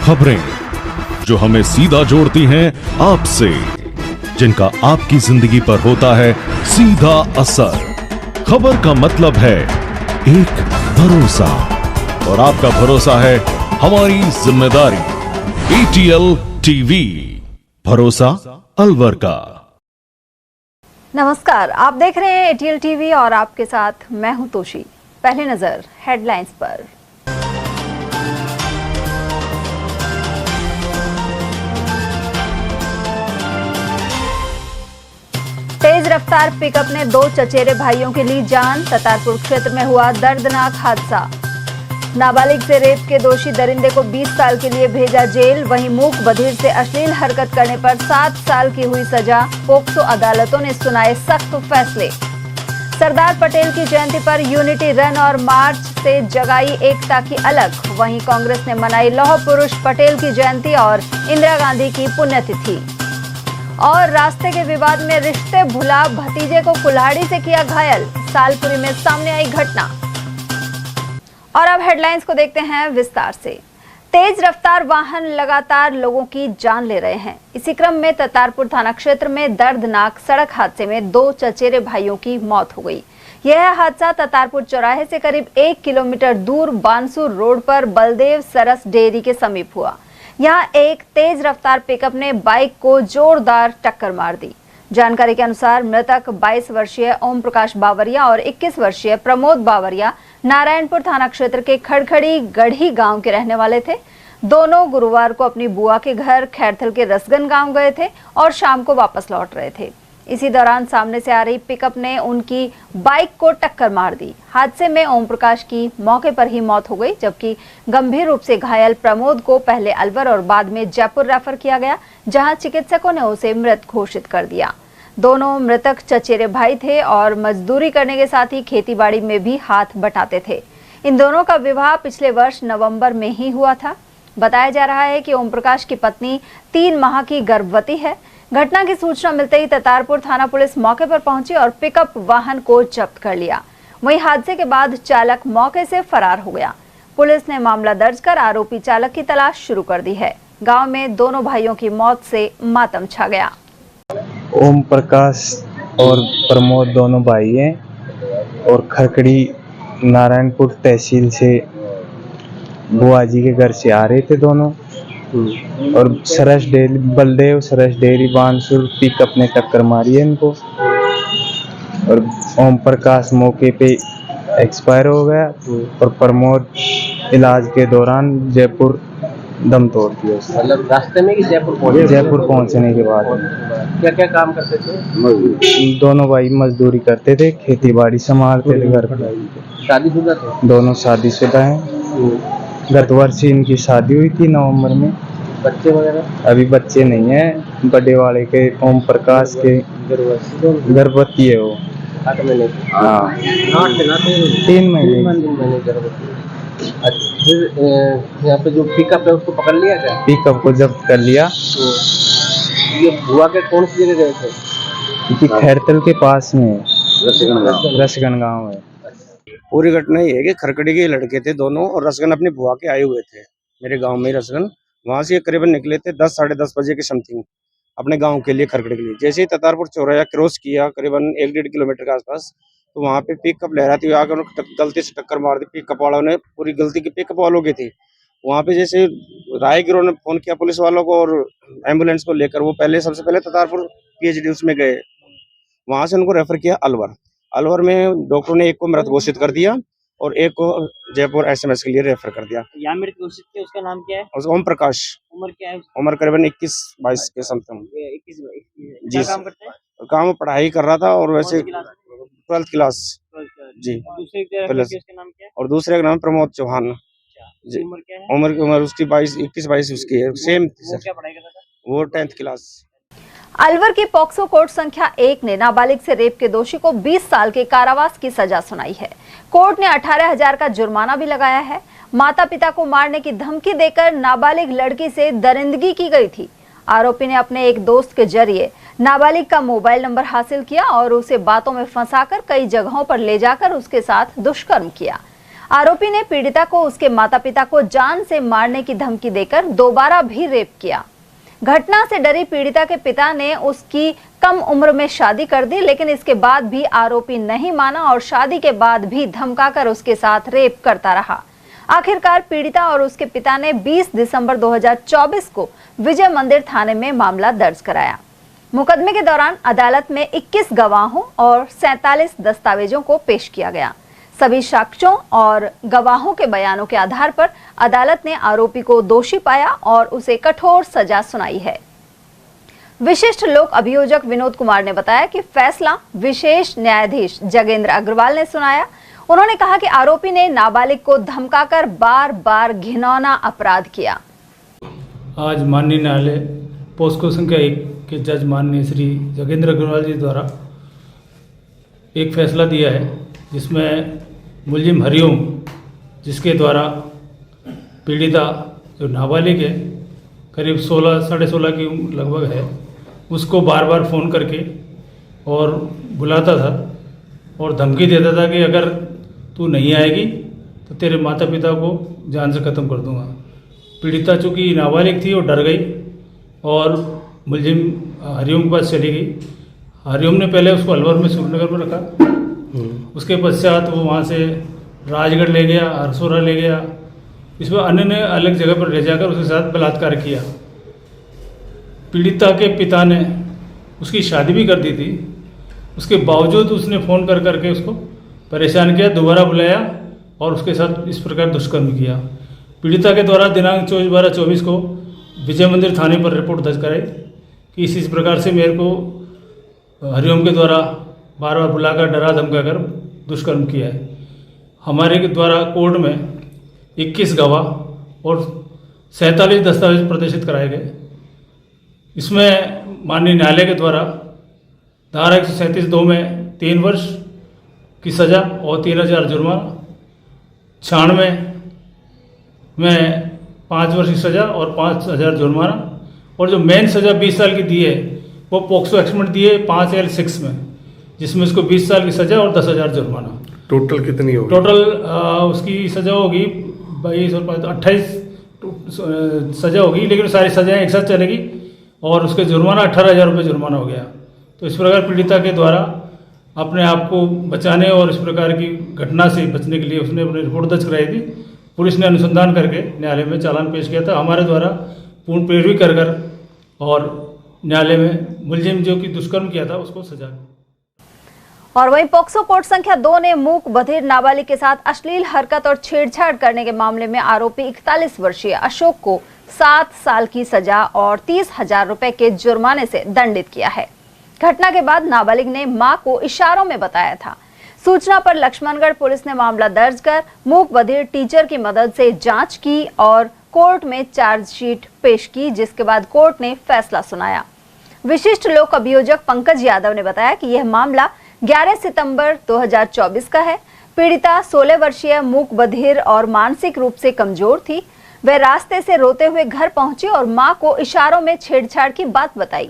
खबरें जो हमें सीधा जोड़ती हैं आपसे, जिनका आपकी जिंदगी पर होता है सीधा असर। खबर का मतलब है एक भरोसा, और आपका भरोसा है हमारी जिम्मेदारी। ATL टीवी, भरोसा अलवर का। नमस्कार, आप देख रहे हैं ATL टीवी और आपके साथ मैं हूं तोशी। पहले नजर हेडलाइंस पर। तेज रफ्तार पिकअप ने 2 चचेरे भाइयों की ली जान। ततारपुर क्षेत्र में हुआ दर्दनाक हादसा। नाबालिग से रेप के दोषी दरिंदे को 20 साल के लिए भेजा जेल। वहीं मूक बधिर से अश्लील हरकत करने पर 7 साल की हुई सजा। पोक्सो अदालतों ने सुनाए सख्त फैसले। सरदार पटेल की जयंती पर यूनिटी रन और मार्च से जगाई एकता की अलख। वहीं कांग्रेस ने मनाई लौह पुरुष पटेल की जयंती और इंदिरा गांधी की पुण्यतिथि। और रास्ते के विवाद में रिश्ते भुला भतीजे को कुल्हाड़ी से किया घायल। सालपुरी में सामने आई घटना। और अब हेडलाइंस को देखते हैं विस्तार से। तेज रफ्तार वाहन लगातार लोगों की जान ले रहे हैं। इसी क्रम में ततारपुर थाना क्षेत्र में दर्दनाक सड़क हादसे में 2 चचेरे भाइयों की मौत हो गई। यह हादसा ततारपुर चौराहे से करीब 1 किलोमीटर दूर बानसूर रोड पर बलदेव सरस डेयरी के समीप हुआ। यहां एक तेज रफ्तार पिकअप ने बाइक को जोरदार टक्कर मार दी। जानकारी के अनुसार मृतक 22 वर्षीय ओम प्रकाश बावरिया और 21 वर्षीय प्रमोद बावरिया नारायणपुर थाना क्षेत्र के खड़खड़ी गढ़ी गांव के रहने वाले थे। दोनों गुरुवार को अपनी बुआ के घर खैरथल के रसगन गांव गए थे और शाम को वापस लौट रहे थे। इसी दौरान सामने से आ रही पिकअप ने उनकी बाइक को टक्कर मार दी। हादसे में ओम प्रकाश की मौके पर ही मौत हो गई, जबकि गंभीर रूप से घायल प्रमोद को पहले अलवर और बाद में जयपुर रेफर किया गया, जहां चिकित्सकों ने उसे मृत घोषित कर दिया। दोनों मृतक चचेरे भाई थे और मजदूरी करने के साथ ही खेतीबाड़ी में भी हाथ बटाते थे। इन दोनों का विवाह पिछले वर्ष नवंबर में ही हुआ था। बताया जा रहा है कि ओम प्रकाश की पत्नी 3 माह की गर्भवती है। घटना की सूचना मिलते ही ततारपुर थाना पुलिस मौके पर पहुंची और पिकअप वाहन को जब्त कर लिया। वहीं हादसे के बाद चालक मौके से फरार हो गया। पुलिस ने मामला दर्ज कर आरोपी चालक की तलाश शुरू कर दी है। गांव में दोनों भाइयों की मौत से मातम छा गया। ओम प्रकाश और प्रमोद दोनों भाई हैं और खड़खड़ी नारायणपुर तहसील से बुआ जी के घर से आ रहे थे दोनों। और सरस डेयरी बलदेव सरस डेयरी बानसूर पिकअप ने टक्कर मारी है इनको और ओम प्रकाश मौके पे एक्सपायर हो गया और प्रमोद इलाज के दौरान जयपुर दम तोड़ दिया। मतलब रास्ते में कि जयपुर पहुंचने के बाद क्या क्या काम करते थे? दोनों भाई मजदूरी करते थे, खेती बाड़ी संभालते थे घर पर। शादीशुदा थे? दोनों शादीशुदा हैं। गत वर्ष ही इनकी शादी हुई थी नवंबर में। बच्चे वगैरह? अभी बच्चे नहीं हैं। बड़े वाले के ओम प्रकाश के गर्भवती है वो। 8 महीने? हाँ, 3 महीने गर्भवती। फिर यहाँ पे जो पिकअप है उसको पकड़ लिया क्या? पिकअप को जब्त कर लिया। ये बुआ के कौन सी जगह गए थे? क्योंकि खैरथल के पास में रसगन गाँव है। पूरी घटना ये है कि खड़खड़ी के लड़के थे दोनों और रसगन अपनी बुआ के आए हुए थे मेरे गांव में ही रसगन। वहां से करीबन निकले थे 10 साढ़े 10 बजे के समथिंग अपने गांव के लिए खड़खड़ी के लिए। जैसे ही ततारपुर चौराहा क्रॉस किया करीबन 1-1.5 किलोमीटर के आसपास, तो वहां पे पिकअप लहराती हुई आकर गलती से टक्कर मार दी। पिकअप वालों ने, पूरी गलती की पिकअप वालों की थी। वहां पे जैसे राहगीरों ने फोन किया पुलिस वालों को और एम्बुलेंस को लेकर वो सबसे पहले ततारपुर PHD उसमें गए। वहां से उनको रेफर किया अलवर में डॉक्टरों ने एक को मृत घोषित कर दिया और एक को जयपुर SMS के लिए रेफर कर दिया। यहाँ मृत घोषित किया, उसका नाम क्या है? ओम प्रकाश। उम्र क्या है? उम्र करीबन 21-22 के समथिंग। 21 जी, काम करते हैं? काम पढ़ाई कर रहा था और वैसे 12th क्लास जी। दूसरे उसका नाम क्या है? और दूसरे का नाम प्रमोद चौहान जी। उम्र क्या है? उम्र उसकी 21-22 उसकी है। सेम क्या पढ़ाई कर रहा था? वो 10th क्लास। अलवर की पॉक्सो कोर्ट संख्या 1 ने नाबालिग से रेप के दोषी को 20 साल के कारावास की सजा सुनाई है। कोर्ट ने 18,000 का जुर्माना भी लगाया है। माता पिता को मारने की धमकी देकर नाबालिग लड़की से दरिंदगी की गई थी। आरोपी ने अपने एक दोस्त के जरिए नाबालिग का मोबाइल नंबर हासिल किया और उसे बातों में फंसाकर कई जगहों पर ले जाकर उसके साथ दुष्कर्म किया। आरोपी ने पीड़िता को उसके माता पिता को जान से मारने की धमकी देकर दोबारा भी रेप किया। घटना से डरी पीड़िता के पिता ने उसकी कम उम्र में शादी कर दी, लेकिन इसके बाद भी आरोपी नहीं माना और शादी के बाद भी धमकाकर उसके साथ रेप करता रहा। आखिरकार पीड़िता और उसके पिता ने 20 दिसंबर 2024 को विजय मंदिर थाने में मामला दर्ज कराया। मुकदमे के दौरान अदालत में 21 गवाहों और 47 दस्तावेजों को पेश किया गया। सभी साक्ष्यों और गवाहों के बयानों के आधार पर अदालत ने आरोपी को दोषी पाया और उसे कठोर सजा सुनाई है। विशिष्ट लोक अभियोजक विनोद कुमार ने बताया कि फैसला विशेष न्यायाधीश जगेंद्र अग्रवाल ने सुनाया। उन्होंने कहा कि आरोपी ने नाबालिग को धमकाकर बार बार घिनौना अपराध किया। आज माननीय न्यायालय पोस्को संख्या 1 के जज माननीय श्री जगेंद्र अग्रवाल जी द्वारा एक फैसला दिया है, जिसमें मुलजिम हरिओम, जिसके द्वारा पीड़िता जो नाबालिग है, करीब 16 साढ़े 16 की लगभग है, उसको बार बार फ़ोन करके और बुलाता था और धमकी देता था कि अगर तू नहीं आएगी तो तेरे माता पिता को जान से ख़त्म कर दूंगा। पीड़िता चूँकि नाबालिग थी और डर गई और मुलजिम हरिओम के पास चली गई। हरिओम ने पहले उसको अलवर में सुरनगर में रखा, उसके पश्चात वो वहाँ से राजगढ़ ले गया, हरसोरा ले गया, इसमें अन्य ने अलग जगह पर ले जाकर उसके साथ बलात्कार किया। पीड़िता के पिता ने उसकी शादी भी कर दी थी, उसके बावजूद उसने फ़ोन कर करके उसको परेशान किया, दोबारा बुलाया और उसके साथ इस प्रकार दुष्कर्म किया। पीड़िता के द्वारा दिनांक 24/12/24 को विजय मंदिर थाने पर रिपोर्ट दर्ज कराई कि इस प्रकार से मेरे को हरिओम के द्वारा बार बार बुलाकर डरा धमका कर दुष्कर्म किया है। हमारे द्वारा कोर्ट में 21 गवाह और 47 दस्तावेज प्रदर्शित कराए गए। इसमें माननीय न्यायालय के द्वारा धारा 137(2) में 3 वर्ष की सज़ा और 3000 जुर्माना, 96 में 5 वर्ष की सज़ा और 5000 जुर्माना, और जो मेन सज़ा 20 साल की दी है वो पोक्सो एक्ट में दी है 5L6 में, जिसमें उसको 20 साल की सज़ा और 10,000 जुर्माना। टोटल कितनी होगी? टोटल उसकी सज़ा होगी 22 और 28 सज़ा होगी, लेकिन सारी सज़ाएँ एक साथ चलेगी और उसके जुर्माना 18,000 रुपये जुर्माना हो गया। तो इस प्रकार पीड़िता के द्वारा अपने आप को बचाने और इस प्रकार की घटना से बचने के लिए उसने अपनी रिपोर्ट दर्ज कराई थी। पुलिस ने अनुसंधान करके न्यायालय में चालान पेश किया था। हमारे द्वारा पूर्ण पैरवी कर और न्यायालय में मुलजिम जो कि दुष्कर्म किया था उसको सजा। और वहीं पोक्सो कोर्ट संख्या 2 ने मूक बधिर नाबालिग के साथ अश्लील हरकत और छेड़छाड़ करने के मामले में आरोपी 41 वर्षीय अशोक को 7 साल की सजा और 30,000 रुपए के जुर्माने से दंडित किया है। घटना के बाद नाबालिग ने मां को इशारों में बताया था। सूचना पर लक्ष्मणगढ़ पुलिस ने मामला दर्ज कर मूक बधिर टीचर की मदद से जांच की और कोर्ट में चार्जशीट पेश की, जिसके बाद कोर्ट ने फैसला सुनाया। विशिष्ट लोक अभियोजक पंकज यादव ने बताया कि यह मामला 11 सितंबर 2024 का है। पीड़िता 16 वर्षीय मूक बधिर और मानसिक रूप से कमजोर थी। वह रास्ते से रोते हुए घर पहुंची और मां को इशारों में छेड़छाड़ की बात बताई।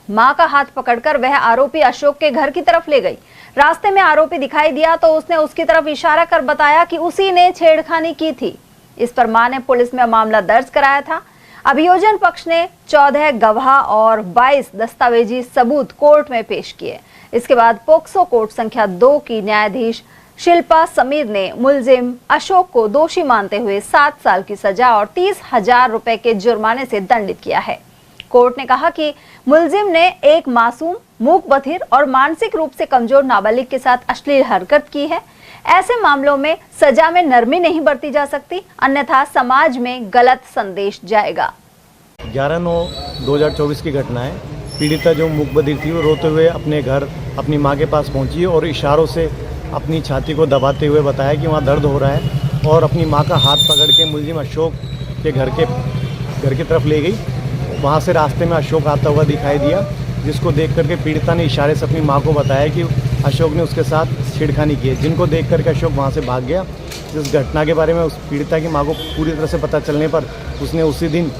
मां का हाथ पकड़कर वह आरोपी अशोक के घर की तरफ ले गई। रास्ते में आरोपी दिखाई दिया तो उसने उसकी तरफ इशारा कर बताया कि उसी ने छेड़खानी की थी। इस पर मां ने पुलिस में मामला दर्ज कराया था। अभियोजन पक्ष ने 14 गवाह और 22 दस्तावेजी सबूत कोर्ट में पेश किए। इसके बाद पोक्सो कोर्ट संख्या 2 की न्यायाधीश शिल्पा समीर ने मुलजिम अशोक को दोषी मानते हुए 7 साल की सजा और 30,000 रुपए के जुर्माने से दंडित किया है। कोर्ट ने कहा कि मुलजिम ने एक मासूम, मूक बधिर और मानसिक रूप से कमजोर नाबालिग के साथ अश्लील हरकत की है। ऐसे मामलों में सजा में नरमी नहीं बरती जा सकती, अन्यथा समाज में गलत संदेश जाएगा। 11/9/2024 की घटना है। पीड़िता जो मूक बधिर थी वो रोते हुए अपने घर अपनी मां के पास पहुंची और इशारों से अपनी छाती को दबाते हुए बताया कि वहाँ दर्द हो रहा है, और अपनी मां का हाथ पकड़ के मुलजिम अशोक के घर की तरफ ले गई। वहाँ से रास्ते में अशोक आता हुआ दिखाई दिया, जिसको देख करके पीड़िता ने इशारे से अपनी मां को बताया कि अशोक ने उसके साथ छेड़खानी की है, जिनको देख करके अशोक वहाँ से भाग गया। इस घटना के बारे में उस पीड़िता की मां को पूरी तरह से पता चलने पर उसने उसी दिन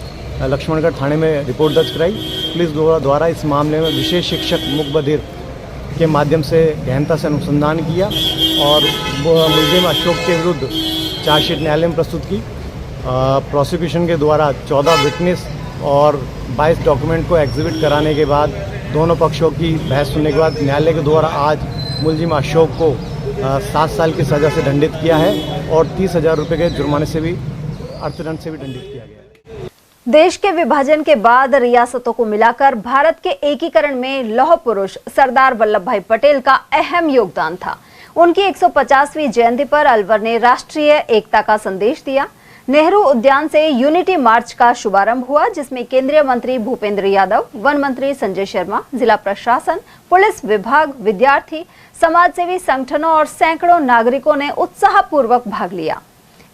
लक्ष्मणगढ़ थाने में रिपोर्ट दर्ज कराई। पुलिस द्वारा इस मामले में विशेष शिक्षक मूक बधिर के माध्यम से गहनता से अनुसंधान किया और मुलजिम अशोक के विरुद्ध चार्जशीट न्यायालय में प्रस्तुत की। प्रोसिक्यूशन के द्वारा 14 विटनेस और 22 डॉक्यूमेंट को एग्जिबिट कराने के बाद दोनों पक्षों की बहस सुनने के बाद न्यायालय के द्वारा आज मुलजिम अशोक को 7 साल की सज़ा से दंडित किया है और 30,000 रुपये के जुर्माने से भी अर्थदंड से भी दंडित किया गया है। देश के विभाजन के बाद रियासतों को मिलाकर भारत के एकीकरण में लौह पुरुष सरदार वल्लभ भाई पटेल का अहम योगदान था। उनकी 150वीं जयंती पर अलवर ने राष्ट्रीय एकता का संदेश दिया। नेहरू उद्यान से यूनिटी मार्च का शुभारंभ हुआ, जिसमें केंद्रीय मंत्री भूपेंद्र यादव, वन मंत्री संजय शर्मा, जिला प्रशासन, पुलिस विभाग, विद्यार्थी, समाजसेवी संगठनों और सैकड़ों नागरिकों ने उत्साहपूर्वक भाग लिया।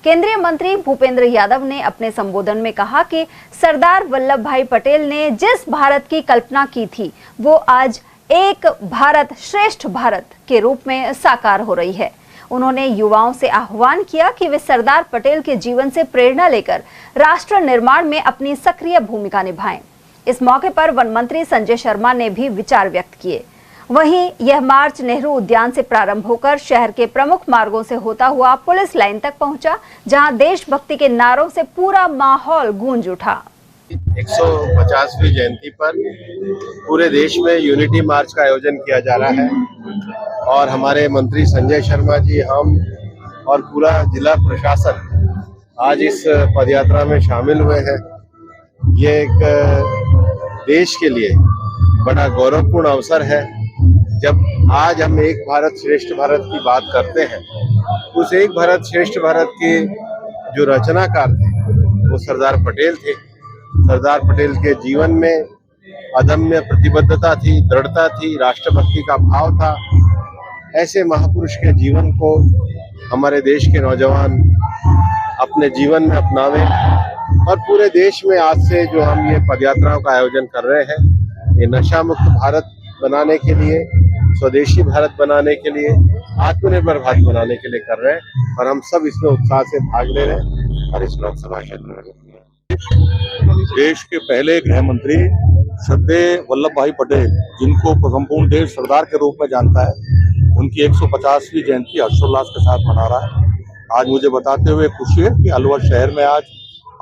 केंद्रीय मंत्री भूपेंद्र यादव ने अपने संबोधन में कहा कि सरदार वल्लभ भाई पटेल ने जिस भारत की कल्पना की थी वो आज एक भारत श्रेष्ठ भारत के रूप में साकार हो रही है। उन्होंने युवाओं से आह्वान किया कि वे सरदार पटेल के जीवन से प्रेरणा लेकर राष्ट्र निर्माण में अपनी सक्रिय भूमिका निभाएं। इस मौके पर वन मंत्री संजय शर्मा ने भी विचार व्यक्त किए। वहीं यह मार्च नेहरू उद्यान से प्रारंभ होकर शहर के प्रमुख मार्गों से होता हुआ पुलिस लाइन तक पहुंचा, जहां देशभक्ति के नारों से पूरा माहौल गूंज उठा। 150वीं जयंती पर पूरे देश में यूनिटी मार्च का आयोजन किया जा रहा है और हमारे मंत्री संजय शर्मा जी, हम और पूरा जिला प्रशासन आज इस पदयात्रा में शामिल हुए हैं। ये एक देश के लिए बड़ा गौरवपूर्ण अवसर है। जब आज हम एक भारत श्रेष्ठ भारत की बात करते हैं, उस एक भारत श्रेष्ठ भारत के जो रचनाकार थे वो सरदार पटेल थे। सरदार पटेल के जीवन में अदम्य प्रतिबद्धता थी, दृढ़ता थी, राष्ट्रभक्ति का भाव था। ऐसे महापुरुष के जीवन को हमारे देश के नौजवान अपने जीवन में अपनावें और पूरे देश में आज से जो हम ये पदयात्राओं का आयोजन कर रहे हैं, ये नशा मुक्त भारत बनाने के लिए, स्वदेशी भारत बनाने के लिए, आत्मनिर्भर भारत बनाने के लिए कर रहे हैं और हम सब इसमें उत्साह से भाग ले रहे हैं। और इस लोकसभा क्षेत्र में देश के पहले गृह मंत्री श्रद्धेय वल्लभ भाई पटेल, जिनको संपूर्ण देश सरदार के रूप में जानता है, उनकी 150वीं जयंती हर्षोल्लास के साथ मना रहा है। आज मुझे बताते हुए खुशी है कि अलवर शहर में आज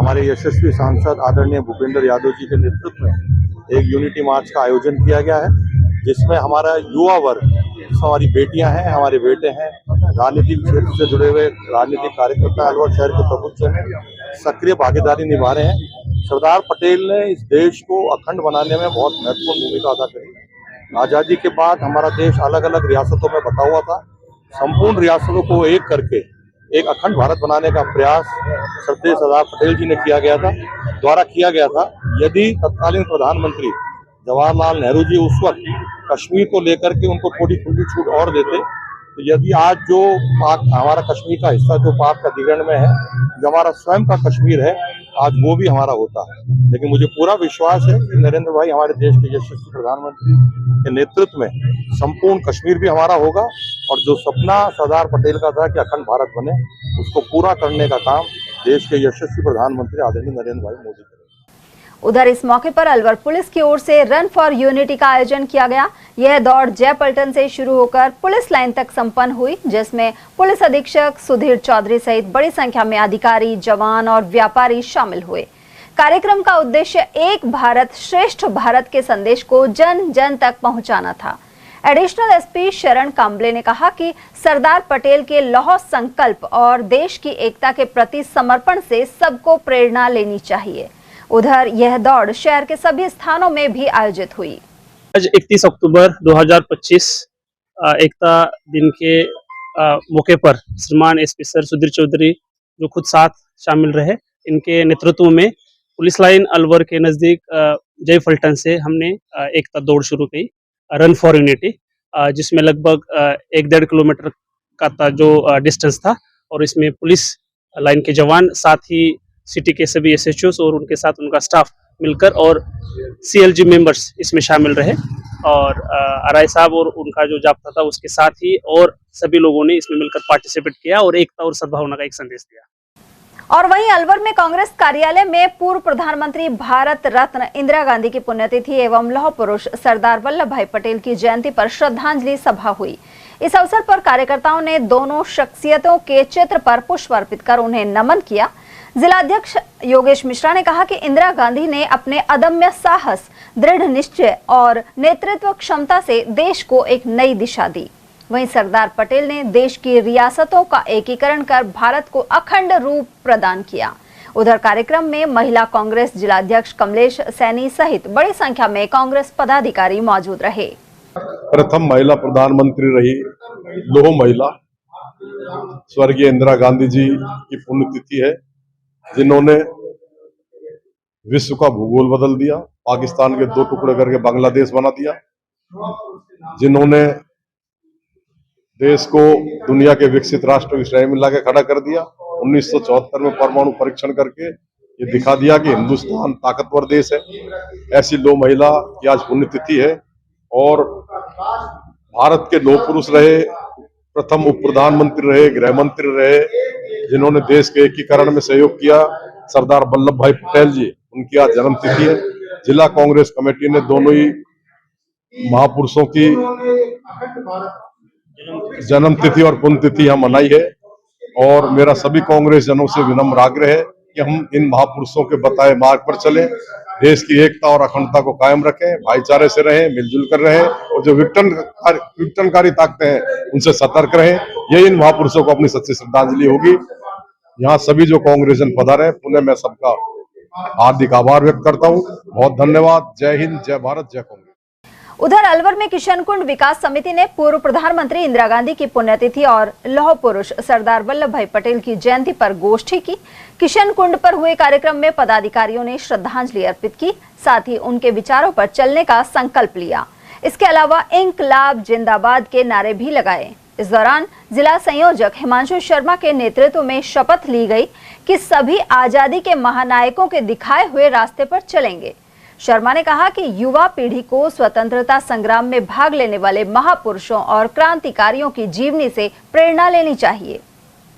हमारे यशस्वी सांसद आदरणीय भूपेंद्र यादव जी के नेतृत्व में एक यूनिटी मार्च का आयोजन किया गया है, जिसमें हमारा युवा वर्ग, जिसमें हमारी बेटियां हैं, हमारे बेटे हैं, राजनीतिक क्षेत्र से जुड़े हुए राजनीतिक कार्यकर्ता अलवर शहर के प्रमुख में सक्रिय भागीदारी निभा रहे हैं। सरदार पटेल ने इस देश को अखंड बनाने में बहुत महत्वपूर्ण भूमिका अदा करी। आज़ादी के बाद हमारा देश अलग अलग रियासतों में बटा हुआ था। संपूर्ण रियासतों को एक करके एक अखंड भारत बनाने का प्रयास श्रद्धेय सरदार पटेल जी ने किया गया था। यदि तत्कालीन प्रधानमंत्री जवाहरलाल नेहरू जी उस वक्त कश्मीर को लेकर के उनको थोड़ी खुली छूट और देते, तो यदि आज जो हमारा कश्मीर का हिस्सा जो पाक का अधिग्रहण में है, जो हमारा स्वयं का कश्मीर है, आज वो भी हमारा होता है। लेकिन मुझे पूरा विश्वास है कि नरेंद्र भाई, हमारे देश के यशस्वी प्रधानमंत्री के नेतृत्व में संपूर्ण कश्मीर भी हमारा होगा और जो सपना सरदार पटेल का था कि अखंड भारत बने, उसको पूरा करने का काम देश के यशस्वी प्रधानमंत्री आदरणीय नरेंद्र भाई मोदी करेंगे। उधर इस मौके पर अलवर पुलिस की ओर से रन फॉर यूनिटी का आयोजन किया गया। यह दौड़ जयपल्टन से शुरू होकर पुलिस लाइन तक संपन्न हुई, जिसमें पुलिस अधीक्षक सुधीर चौधरी सहित बड़ी संख्या में अधिकारी, जवान और व्यापारी शामिल हुए। कार्यक्रम का उद्देश्य एक भारत श्रेष्ठ भारत के संदेश को जन जन तक पहुंचाना था। एडिशनल एसपी शरण कांबले ने कहा कि सरदार पटेल के लौह संकल्प और देश की एकता के प्रति समर्पण से सबको प्रेरणा लेनी चाहिए। उधर यह दौड़ शहर के सभी स्थानों में भी आयोजित हुई। आज 31 अक्टूबर 2025 एकता दिन के मौके पर श्रीमान एसपी सर सुधीर चौधरी जो खुद साथ शामिल रहे, इनके नेतृत्व में पुलिस लाइन अलवर के नज़दीक जयफल्टन से हमने एकता दौड़ शुरू की, रन फॉर यूनिटी, जिसमें लगभग 1-1.5 किलोमीटर का था जो डिस्टेंस था और इसमें पुलिस लाइन के जवान, साथ ही सिटी के सभी एसएचओस और उनके साथ उनका स्टाफ मिलकर और सीएलजी मेंबर्स इसमें शामिल रहे और आरआई साहब और उनका जो जाब्ता था उसके साथ ही और सभी लोगों ने इसमें मिलकर पार्टिसिपेट किया और एकता और सद्भावना का एक संदेश दिया। और वहीं अलवर में कांग्रेस कार्यालय में पूर्व प्रधानमंत्री भारत रत्न इंदिरा गांधी की पुण्यतिथि एवं लौह पुरुष सरदार वल्लभ भाई पटेल की जयंती पर श्रद्धांजलि सभा हुई। इस अवसर पर कार्यकर्ताओं ने दोनों शख्सियतों के चित्र पर पुष्प अर्पित कर उन्हें नमन किया। जिलाध्यक्ष योगेश मिश्रा ने कहा कि इंदिरा गांधी ने अपने अदम्य साहस, दृढ़ निश्चय और नेतृत्व क्षमता से देश को एक नई दिशा दी। वहीं सरदार पटेल ने देश की रियासतों का एकीकरण कर भारत को अखंड रूप प्रदान किया। उधर कार्यक्रम में महिला कांग्रेस जिलाध्यक्ष कमलेश सैनी सहित बड़ी संख्या में कांग्रेस पदाधिकारी मौजूद रहे। प्रथम महिला प्रधानमंत्री रही लौह महिला स्वर्गीय इंदिरा गांधी जी की पुण्यतिथि है, जिन्होंने विश्व का भूगोल बदल दिया, पाकिस्तान के 2 टुकड़े करके बांग्लादेश बना दिया, जिन्होंने देश को दुनिया के विकसित राष्ट्रों की श्रेणी में लाके खड़ा कर दिया। 1974 में परमाणु परीक्षण करके ये दिखा दिया कि हिंदुस्तान ताकतवर देश है। ऐसी लौह महिला की आज पुण्यतिथि है और भारत के लौह पुरुष रहे, प्रथम उप प्रधानमंत्री रहे, गृह मंत्री रहे, जिन्होंने देश के एकीकरण में सहयोग किया, सरदार वल्लभ भाई पटेल जी, उनकी आज जन्म तिथि है। जिला कांग्रेस कमेटी ने दोनों ही महापुरुषों की जन्म तिथि और पुण्यतिथि यहाँ मनाई है और मेरा सभी कांग्रेस जनों से विनम्र आग्रह है कि हम इन महापुरुषों के बताए मार्ग पर चलें, देश की एकता और अखंडता को कायम रखें, भाईचारे से रहें, मिलजुल कर रहें और जो विघटनकारी ताकतें हैं उनसे सतर्क रहें। यही इन महापुरुषों को अपनी सच्ची श्रद्धांजलि होगी। यहाँ सभी जो कांग्रेसन पधारे, पुनः मैं सबका हार्दिक आभार व्यक्त करता हूँ। बहुत धन्यवाद। जय हिंद, जय भारत, जय कांग्रेस। उधर अलवर में किशनकुंड विकास समिति ने पूर्व प्रधानमंत्री इंदिरा गांधी की पुण्यतिथि और लौह पुरुष सरदार वल्लभ भाई पटेल की जयंती पर गोष्ठी की। किशनकुंड पर हुए कार्यक्रम में पदाधिकारियों ने श्रद्धांजलि अर्पित की, साथ ही उनके विचारों पर चलने का संकल्प लिया। इसके अलावा इंकलाब जिंदाबाद के नारे भी लगाए। इस दौरान जिला संयोजक हिमांशु शर्मा के नेतृत्व में शपथ ली गई कि सभी आजादी के महानायकों के दिखाए हुए रास्ते पर चलेंगे। शर्मा ने कहा कि युवा पीढ़ी को स्वतंत्रता संग्राम में भाग लेने वाले महापुरुषों और क्रांतिकारियों की जीवनी से प्रेरणा लेनी चाहिए।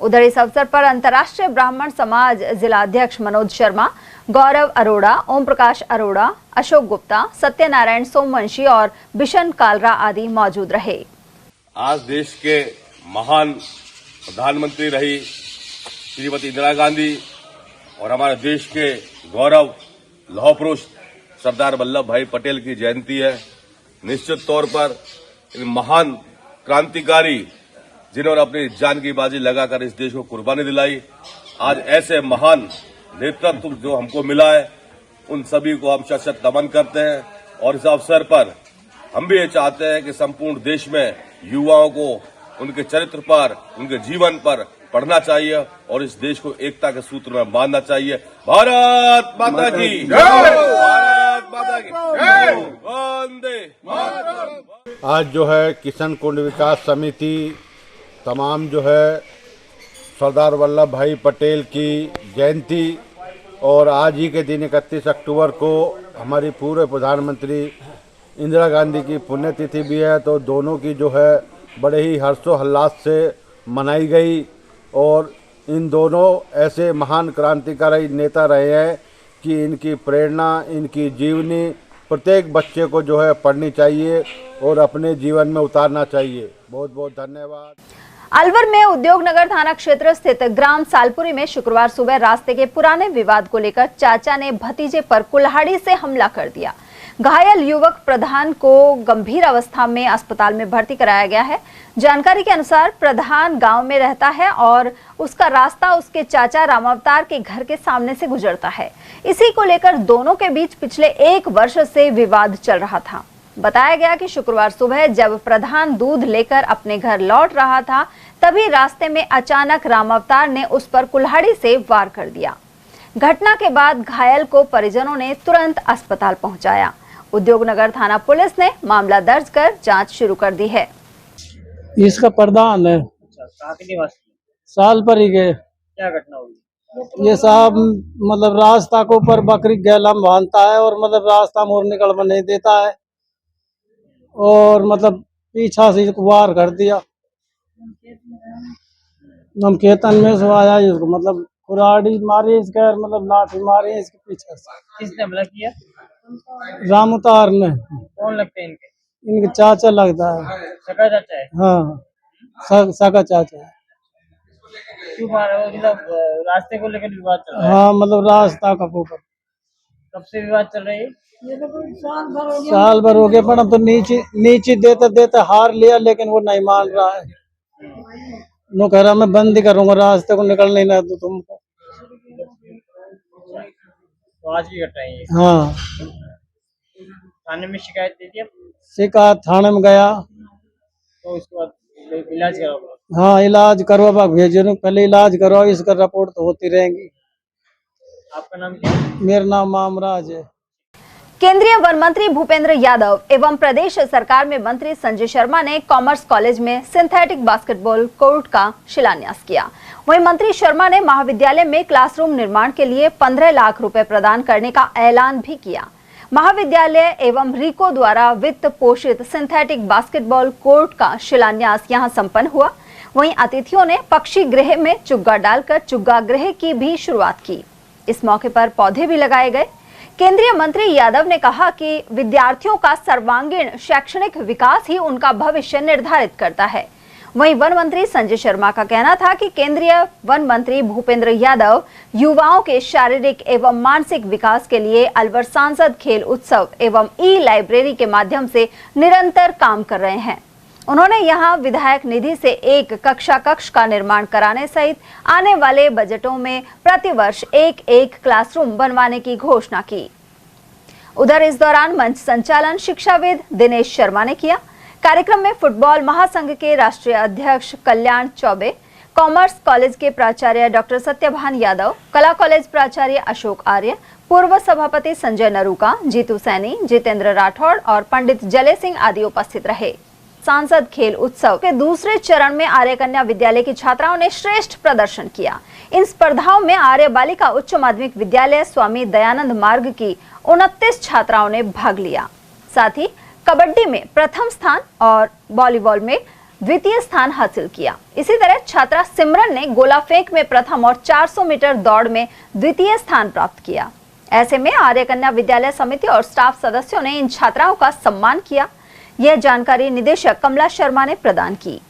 उधर इस अवसर पर अंतर्राष्ट्रीय ब्राह्मण समाज जिला अध्यक्ष मनोज शर्मा, गौरव अरोड़ा, ओम प्रकाश अरोड़ा, अशोक गुप्ता, सत्यनारायण सोमवंशी और बिशन कालरा आदि मौजूद रहे। आज देश के महान प्रधानमंत्री रही श्रीमती इंदिरा गांधी और हमारे देश के गौरव लौह पुरुष सरदार वल्लभ भाई पटेल की जयंती है। निश्चित तौर पर इन महान क्रांतिकारी जिन्होंने अपनी जान की बाजी लगाकर इस देश को कुर्बानी दिलाई, आज ऐसे महान नेतृत्व जो हमको मिला है, उन सभी को हम शत शत नमन करते हैं। और इस अवसर पर हम भी ये चाहते हैं कि संपूर्ण देश में युवाओं को उनके चरित्र पर, उनके जीवन पर पढ़ना चाहिए और इस देश को एकता के सूत्र में बांधना चाहिए। भारत माता की जय, भारत माता की जय, वंदे मातरम। आज जो है किशनकुंड विकास समिति तमाम जो है सरदार वल्लभ भाई पटेल की जयंती और आज ही के दिन 31 अक्टूबर को हमारी पूर्व प्रधानमंत्री इंदिरा गांधी की पुण्यतिथि भी है, तो दोनों की जो है बड़े ही हर्षोल्लास से मनाई गई। और इन दोनों ऐसे महान क्रांतिकारी नेता रहे हैं कि इनकी प्रेरणा, इनकी जीवनी प्रत्येक बच्चे को जो है पढ़नी चाहिए और अपने जीवन में उतारना चाहिए। बहुत बहुत धन्यवाद। अलवर में उद्योग नगर थाना क्षेत्र स्थित ग्राम सालपुरी में शुक्रवार सुबह रास्ते के पुराने विवाद को लेकर चाचा ने भतीजे पर कुल्हाड़ी से हमला कर दिया। घायल युवक प्रधान को गंभीर अवस्था में अस्पताल में भर्ती कराया गया है। जानकारी के अनुसार प्रधान गांव में रहता है और उसका रास्ता उसके चाचा रामावतार के घर के सामने से गुजरता है। इसी को लेकर दोनों के बीच पिछले 1 वर्ष से विवाद चल रहा था। बताया गया कि शुक्रवार सुबह जब प्रधान दूध लेकर अपने घर लौट रहा था, तभी रास्ते में अचानक रामावतार ने उस पर कुल्हाड़ी से वार कर दिया। घटना के बाद घायल को परिजनों ने तुरंत अस्पताल पहुंचाया। उद्योगनगर थाना पुलिस ने मामला दर्ज कर जांच शुरू कर दी है। इसका प्रधान है साल पर ही गए। क्या घटना हुई? ये साहब मतलब रास्ता को ऊपर बकरी गैला में बांधता है और मतलब रास्ता मोड़ निकल में नहीं देता है और मतलब पीछा से वार कर दिया। हम खेतन में से आया, इसको मतलब कुराड़ी मारी इसके और मतलब लाठी मारी इसके पीछे से। किसने हमला किया? रामतार ने। कौन लगते हैं इनके? इनके चाचा लगता है। सका चाचा है? हाँ सगा चाचा है। क्यों मारा? वो मतलब रास्ते को लेकर विवाद चल रहा है। हाँ मतलब रास्ता का ऊपर। कब से विवाद चल रही है? साल भर हो गया, पर अब तो नीचे देते देते हार लिया, लेकिन वो नहीं मान रहा है। नो कह रहा मैं बंद ही करूंगा, रास्ते को निकलने ना दूं तुमको। तो आज की घटना है ये। हाँ थाने में शिकायत दी थी? शिकायत थाने में गया। तो उसके बाद इलाज कराओ? हाँ इलाज करवा भेजो, पहले इलाज करवाओ, इसका रिपोर्ट तो होती रहेंगी। आपका नाम क्या है? मेरा नाम मामराज है। केंद्रीय वन मंत्री भूपेंद्र यादव एवं प्रदेश सरकार में मंत्री संजय शर्मा ने कॉमर्स कॉलेज में सिंथेटिक बास्केटबॉल कोर्ट का शिलान्यास किया। वहीं मंत्री शर्मा ने महाविद्यालय में क्लासरूम निर्माण के लिए 15 लाख रुपए प्रदान करने का ऐलान भी किया। महाविद्यालय एवं रिको द्वारा वित्त पोषित सिंथेटिक बास्केटबॉल कोर्ट का शिलान्यास यहां संपन्न हुआ। वहीं अतिथियों ने पक्षी गृह में चुग्गा डालकर चुग्गा गृह की भी शुरुआत की। इस मौके पर पौधे भी लगाए गए। केंद्रीय मंत्री यादव ने कहा कि विद्यार्थियों का सर्वांगीण शैक्षणिक विकास ही उनका भविष्य निर्धारित करता है। वहीं वन मंत्री संजय शर्मा का कहना था कि केंद्रीय वन मंत्री भूपेंद्र यादव युवाओं के शारीरिक एवं मानसिक विकास के लिए अलवर सांसद खेल उत्सव एवं ई लाइब्रेरी के माध्यम से निरंतर काम कर रहे हैं। उन्होंने यहां विधायक निधि से एक कक्ष का निर्माण कराने सहित आने वाले बजटों में प्रतिवर्ष एक क्लासरूम बनवाने की घोषणा की। उधर इस दौरान मंच संचालन शिक्षाविद दिनेश शर्मा ने किया। कार्यक्रम में फुटबॉल महासंघ के राष्ट्रीय अध्यक्ष कल्याण चौबे, कॉमर्स कॉलेज के प्राचार्य डॉक्टर सत्यभान यादव, कला कॉलेज प्राचार्य अशोक आर्य, पूर्व सभापति संजय नरूका, जीतू सैनी, जितेंद्र राठौड़ और पंडित जले सिंह आदि उपस्थित रहे। सांसद खेल उत्सव के दूसरे चरण में आर्य कन्या विद्यालय की छात्राओं ने श्रेष्ठ प्रदर्शन किया। इन स्पर्धाओं में आर्य बालिका उच्च माध्यमिक विद्यालय स्वामी दयानंद मार्ग की 29 छात्राओं ने भाग लिया। साथ ही कबड्डी में प्रथम स्थान और वॉलीबॉल में द्वितीय स्थान हासिल किया। इसी तरह छात्रा सिमरन ने गोला फेंक में प्रथम और 400 मीटर दौड़ में द्वितीय स्थान प्राप्त किया। ऐसे में आर्य कन्या विद्यालय समिति और स्टाफ सदस्यों ने इन छात्राओं का सम्मान किया। यह जानकारी निदेशक कमला शर्मा ने प्रदान की।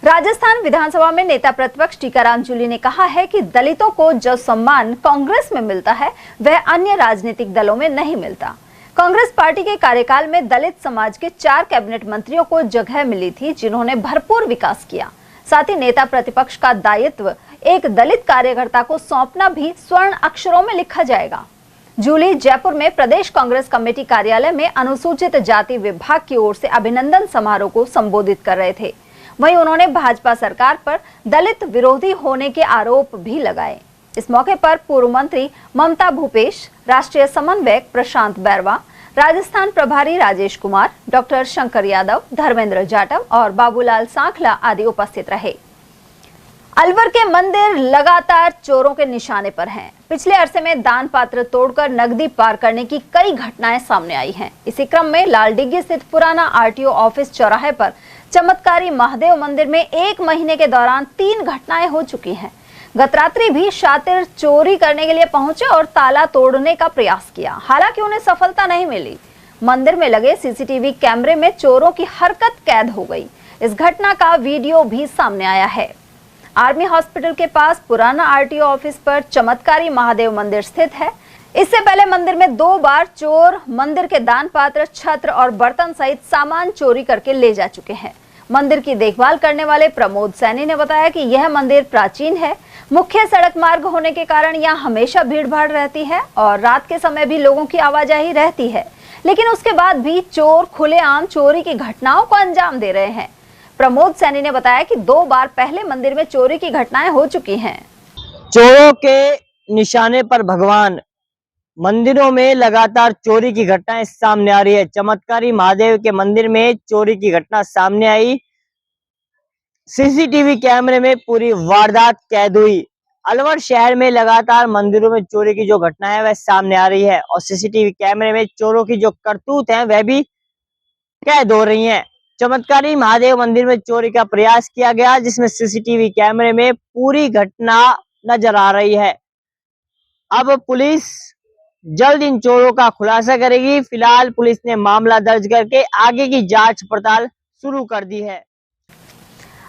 राजस्थान विधानसभा में नेता प्रतिपक्ष टीकाराम जूली ने कहा है कि दलितों को जो सम्मान कांग्रेस में मिलता है वह अन्य राजनीतिक दलों में नहीं मिलता। कांग्रेस पार्टी के कार्यकाल में दलित समाज के 4 कैबिनेट मंत्रियों को जगह मिली थी जिन्होंने भरपूर विकास किया। साथ ही नेता प्रतिपक्ष का दायित्व एक दलित कार्यकर्ता को सौंपना भी स्वर्ण अक्षरों में लिखा जाएगा। जूली जयपुर में प्रदेश कांग्रेस कमेटी कार्यालय में अनुसूचित जाति विभाग की ओर से अभिनंदन समारोह को संबोधित कर रहे थे। वहीं उन्होंने भाजपा सरकार पर दलित विरोधी होने के आरोप भी लगाए। इस मौके पर पूर्व मंत्री ममता भूपेश, राष्ट्रीय समन्वयक प्रशांत बैरवा, राजस्थान प्रभारी राजेश कुमार, डॉक्टर शंकर यादव, धर्मेंद्र जाटव और बाबूलाल सांखला आदि उपस्थित रहे। अलवर के मंदिर लगातार चोरों के निशाने पर हैं। पिछले अरसे में दान पात्र तोड़कर नकदी पार करने की कई घटनाएं सामने आई हैं। इसी क्रम में लालडिग्गी स्थित पुराना आरटीओ ऑफिस चौराहे पर चमत्कारी महादेव मंदिर में 1 महीने के दौरान 3 घटनाएं हो चुकी हैं। गत रात्रि भी शातिर चोरी करने के लिए पहुंचे और ताला तोड़ने का प्रयास किया, हालांकि उन्हें सफलता नहीं मिली। मंदिर में लगे सीसीटीवी कैमरे में चोरों की हरकत कैद हो गई। इस घटना का वीडियो भी सामने आया है। आर्मी हॉस्पिटल के पास पुराना आरटीओ ऑफिस पर चमत्कारी महादेव मंदिर स्थित है। इससे पहले मंदिर में 2 बार चोर मंदिर के दान पात्र, छत्र और बर्तन सहित सामान चोरी करके ले जा चुके हैं। मंदिर की देखभाल करने वाले प्रमोद सैनी ने बताया कि यह मंदिर प्राचीन है। मुख्य सड़क मार्ग होने के कारण यहाँ हमेशा भीड़ भाड़ रहती है और रात के समय भी लोगों की आवाजाही रहती है, लेकिन उसके बाद भी चोर खुलेआम चोरी की घटनाओं को अंजाम दे रहे हैं। प्रमोद सैनी ने बताया कि 2 बार पहले मंदिर में चोरी की घटनाएं हो चुकी हैं। चोरों के निशाने पर भगवान, मंदिरों में लगातार चोरी की घटनाएं सामने आ रही है। चमत्कारी महादेव के मंदिर में चोरी की घटना सामने आई। सीसीटीवी कैमरे में पूरी वारदात कैद हुई। अलवर शहर में लगातार मंदिरों में चोरी की जो घटना है वह सामने आ रही है और सीसीटीवी कैमरे में चोरों की जो करतूत है वह भी कैद हो रही है। चमत्कारी महादेव मंदिर में चोरी का प्रयास किया गया, जिसमें सीसीटीवी कैमरे में पूरी घटना नजर आ रही है। अब पुलिस जल्द इन चोरों का खुलासा करेगी। फिलहाल पुलिस ने मामला दर्ज करके आगे की जांच पड़ताल शुरू कर दी है।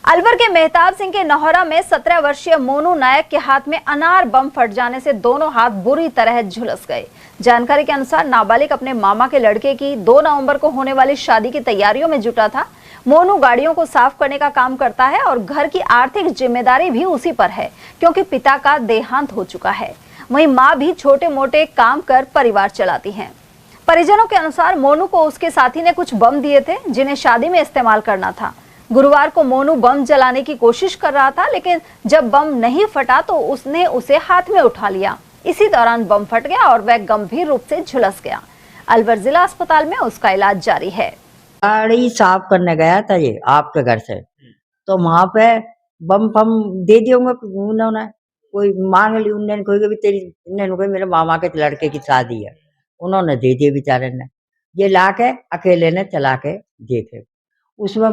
अलवर के मेहताब सिंह के नौहरा में 17 वर्षीय मोनू नायक के हाथ में अनार बम फट जाने से दोनों हाथ बुरी तरह झुलस गए। जानकारी के अनुसार नाबालिग अपने मामा के लड़के की 2 नवंबर को होने वाली शादी की तैयारियों में जुटा था। मोनू गाड़ियों को साफ करने का काम करता है और घर की आर्थिक जिम्मेदारी भी उसी पर है क्योंकि पिता का देहांत हो चुका है। वहीं मां भी छोटे मोटे काम कर परिवार चलाती हैं। परिजनों के अनुसार मोनू को उसके साथी ने कुछ बम दिए थे जिन्हें शादी में इस्तेमाल करना था। गुरुवार को मोनू बम जलाने की कोशिश कर रहा था, लेकिन जब बम नहीं फटा तो उसने उसे हाथ में उठा लिया। इसी दौरान बम फट गया और वह गंभीर रूप से झुलस गया। अलवर जिला अस्पताल में उसका इलाज जारी है। गाड़ी साफ करने गया था ये आपके घर से, तो वहां पे बम फम दे दिए होंगे उन्होंने, कोई मांग ली उन्होंने, कोई भी तेरी कोई मेरे मामा के लड़के की शादी है, उन्होंने दे दिए बेचारे ने। ये लाके अकेले ने चला के देखे, उसमें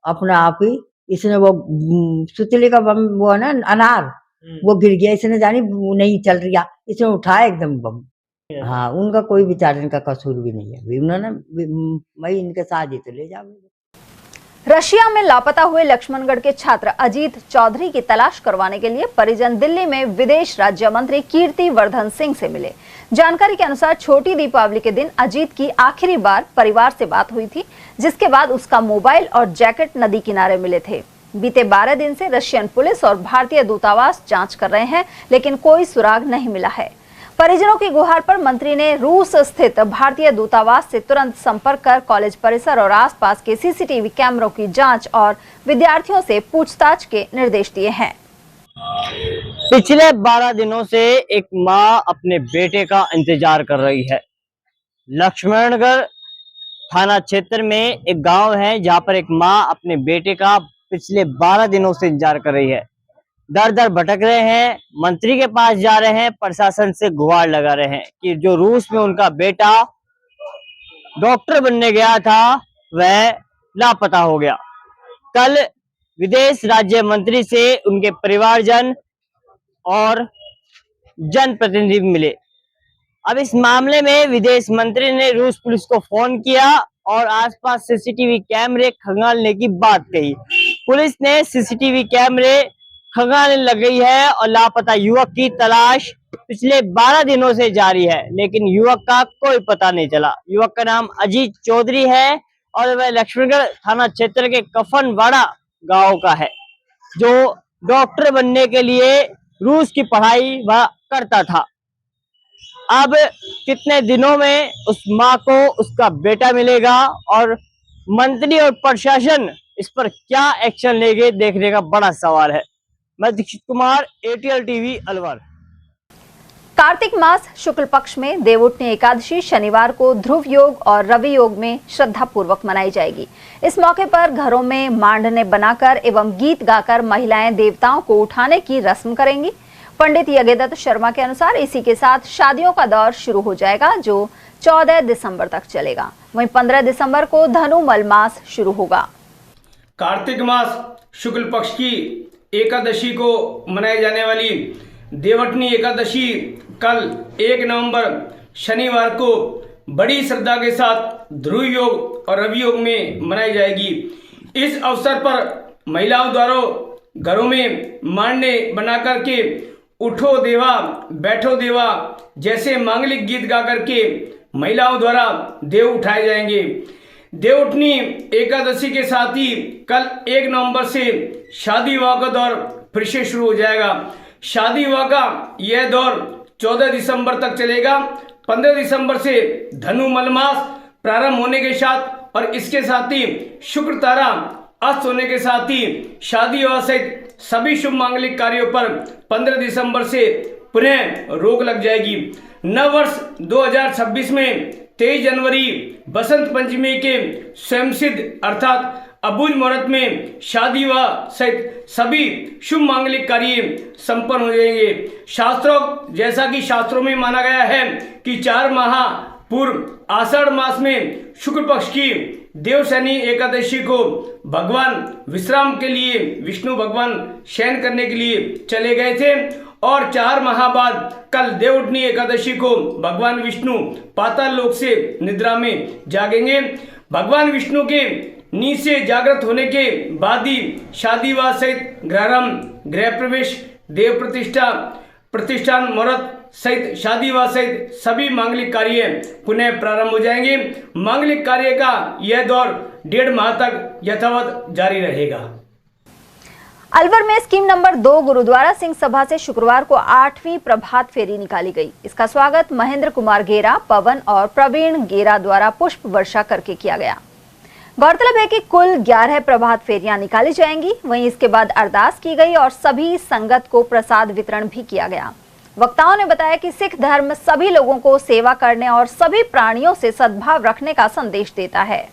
अपने आप ही इसने वो सुतली का बम वो है ना अनार, वो गिर गया। इसने जानी नहीं चल रहा, इसने उठाया एकदम बम। हाँ, उनका कोई बेचारे इनका कसूर भी नहीं है। उन्होंने मैं इनके साथ ही तो ले जाऊंगी। रशिया में लापता हुए लक्ष्मणगढ़ के छात्र अजीत चौधरी की तलाश करवाने के लिए परिजन दिल्ली में विदेश राज्य मंत्री कीर्ति वर्धन सिंह से मिले। जानकारी के अनुसार छोटी दीपावली के दिन अजीत की आखिरी बार परिवार से बात हुई थी, जिसके बाद उसका मोबाइल और जैकेट नदी किनारे मिले थे। बीते 12 दिन से रशियन पुलिस और भारतीय दूतावास जांच कर रहे हैं, लेकिन कोई सुराग नहीं मिला है। परिजनों की गुहार पर मंत्री ने रूस स्थित भारतीय दूतावास से तुरंत संपर्क कर कॉलेज परिसर और आसपास के सीसीटीवी कैमरों की जांच और विद्यार्थियों से पूछताछ के निर्देश दिए हैं। पिछले 12 दिनों से एक मां अपने बेटे का इंतजार कर रही है। लक्ष्मणगढ़ थाना क्षेत्र में एक गांव है जहां पर एक मां अपने बेटे का पिछले 12 दिनों से इंतजार कर रही है। दर दर भटक रहे हैं, मंत्री के पास जा रहे हैं, प्रशासन से गुहार लगा रहे हैं कि जो रूस में उनका बेटा डॉक्टर बनने गया था वह लापता हो गया। कल विदेश राज्य मंत्री से उनके परिवारजन और जनप्रतिनिधि मिले। अब इस मामले में विदेश मंत्री ने रूस पुलिस को फोन किया और आसपास सीसीटीवी कैमरे खंगालने की बात कही। पुलिस ने सीसीटीवी कैमरे खंगालने लग गई है और लापता युवक की तलाश पिछले 12 दिनों से जारी है, लेकिन युवक का कोई पता नहीं चला। युवक का नाम अजीत चौधरी है और वह लक्ष्मणगढ़ थाना क्षेत्र के कफनवाड़ा गांव का है, जो डॉक्टर बनने के लिए रूस की पढ़ाई वह करता था। अब कितने दिनों में उस मां को उसका बेटा मिलेगा और मंत्री और प्रशासन इस पर क्या एक्शन लेंगे, देखने का बड़ा सवाल है। मैं दीक्षित कुमार, ATL टीवी अलवर। कार्तिक मास शुक्ल पक्ष में देवउठनी एकादशी शनिवार को ध्रुव योग और रवि योग में श्रद्धा पूर्वक मनाई जाएगी। इस मौके पर घरों में मांडने बनाकर एवं गीत गाकर महिलाएं देवताओं को उठाने की रस्म करेंगी। पंडित यज्ञदत्त शर्मा के अनुसार इसी के साथ शादियों का दौर शुरू हो जाएगा, जो 14 दिसंबर तक चलेगा। वहीं 15 दिसंबर को धनु मलमास शुरू होगा। कार्तिक मास शुक्ल पक्ष की एकादशी को मनाई जाने वाली देवउठनी एकादशी कल 1 नवंबर शनिवार को बड़ी श्रद्धा के साथ ध्रुव योग और रवि योग में मनाई जाएगी। इस अवसर पर महिलाओं द्वारा घरों में मांडने बना करके उठो देवा बैठो देवा जैसे मांगलिक गीत गा करके महिलाओं द्वारा देव उठाए जाएंगे। देवउठनी एकादशी के साथ ही कल 1 नवंबर से शादी विवाह का दौर फिर से शुरू हो जाएगा। शादी विवाह का यह दौर 14 दिसंबर तक चलेगा। 15 दिसंबर से धनु मलमास प्रारंभ होने के साथ और इसके साथ ही शुक्र तारा अस्त होने के साथ ही शादी विवाह सहित सभी शुभ मांगलिक कार्यों पर 15 दिसंबर से पुनः रोक लग जाएगी। नव वर्ष 2026 में 23 जनवरी बसंत पंचमी के स्वयंसिद्ध अर्थात अबुझ मुहूर्त में शादी विवाह सहित सभी शुभ मांगलिक कार्य संपन्न हो जाएंगे। शास्त्रों जैसा कि शास्त्रों में माना गया है कि 4 माह पूर्व आषाढ़ मास में शुक्ल पक्ष की देवशनि एकादशी को भगवान विश्राम के लिए विष्णु भगवान शयन करने के लिए चले गए थे और 4 माह बाद कल देवउठनी एकादशी को भगवान विष्णु पाताल लोक से निद्रा में जागेंगे। भगवान विष्णु के नींद से जागृत होने के बाद ही शादी विवाह सहित गृहारंभ, गृह प्रवेश, देव प्रतिष्ठा, प्रतिष्ठान मुहूर्त सहित शादी विवाह सहित सभी मांगलिक कार्य पुनः प्रारंभ हो जाएंगे। मांगलिक कार्य का यह दौर 1.5 माह तक यथावत जारी रहेगा। अलवर में स्कीम नंबर 2 गुरुद्वारा सिंह सभा से शुक्रवार को 8वीं प्रभात फेरी निकाली गई। इसका स्वागत महेंद्र कुमार गेरा, पवन और प्रवीण गेरा द्वारा पुष्प वर्षा करके किया गया। गौरतलब है कि कुल 11 प्रभात फेरियां निकाली जाएंगी। वहीं इसके बाद अरदास की गई और सभी संगत को प्रसाद वितरण भी किया गया। वक्ताओं ने बताया कि सिख धर्म सभी लोगों को सेवा करने और सभी प्राणियों से सद्भाव रखने का संदेश देता है।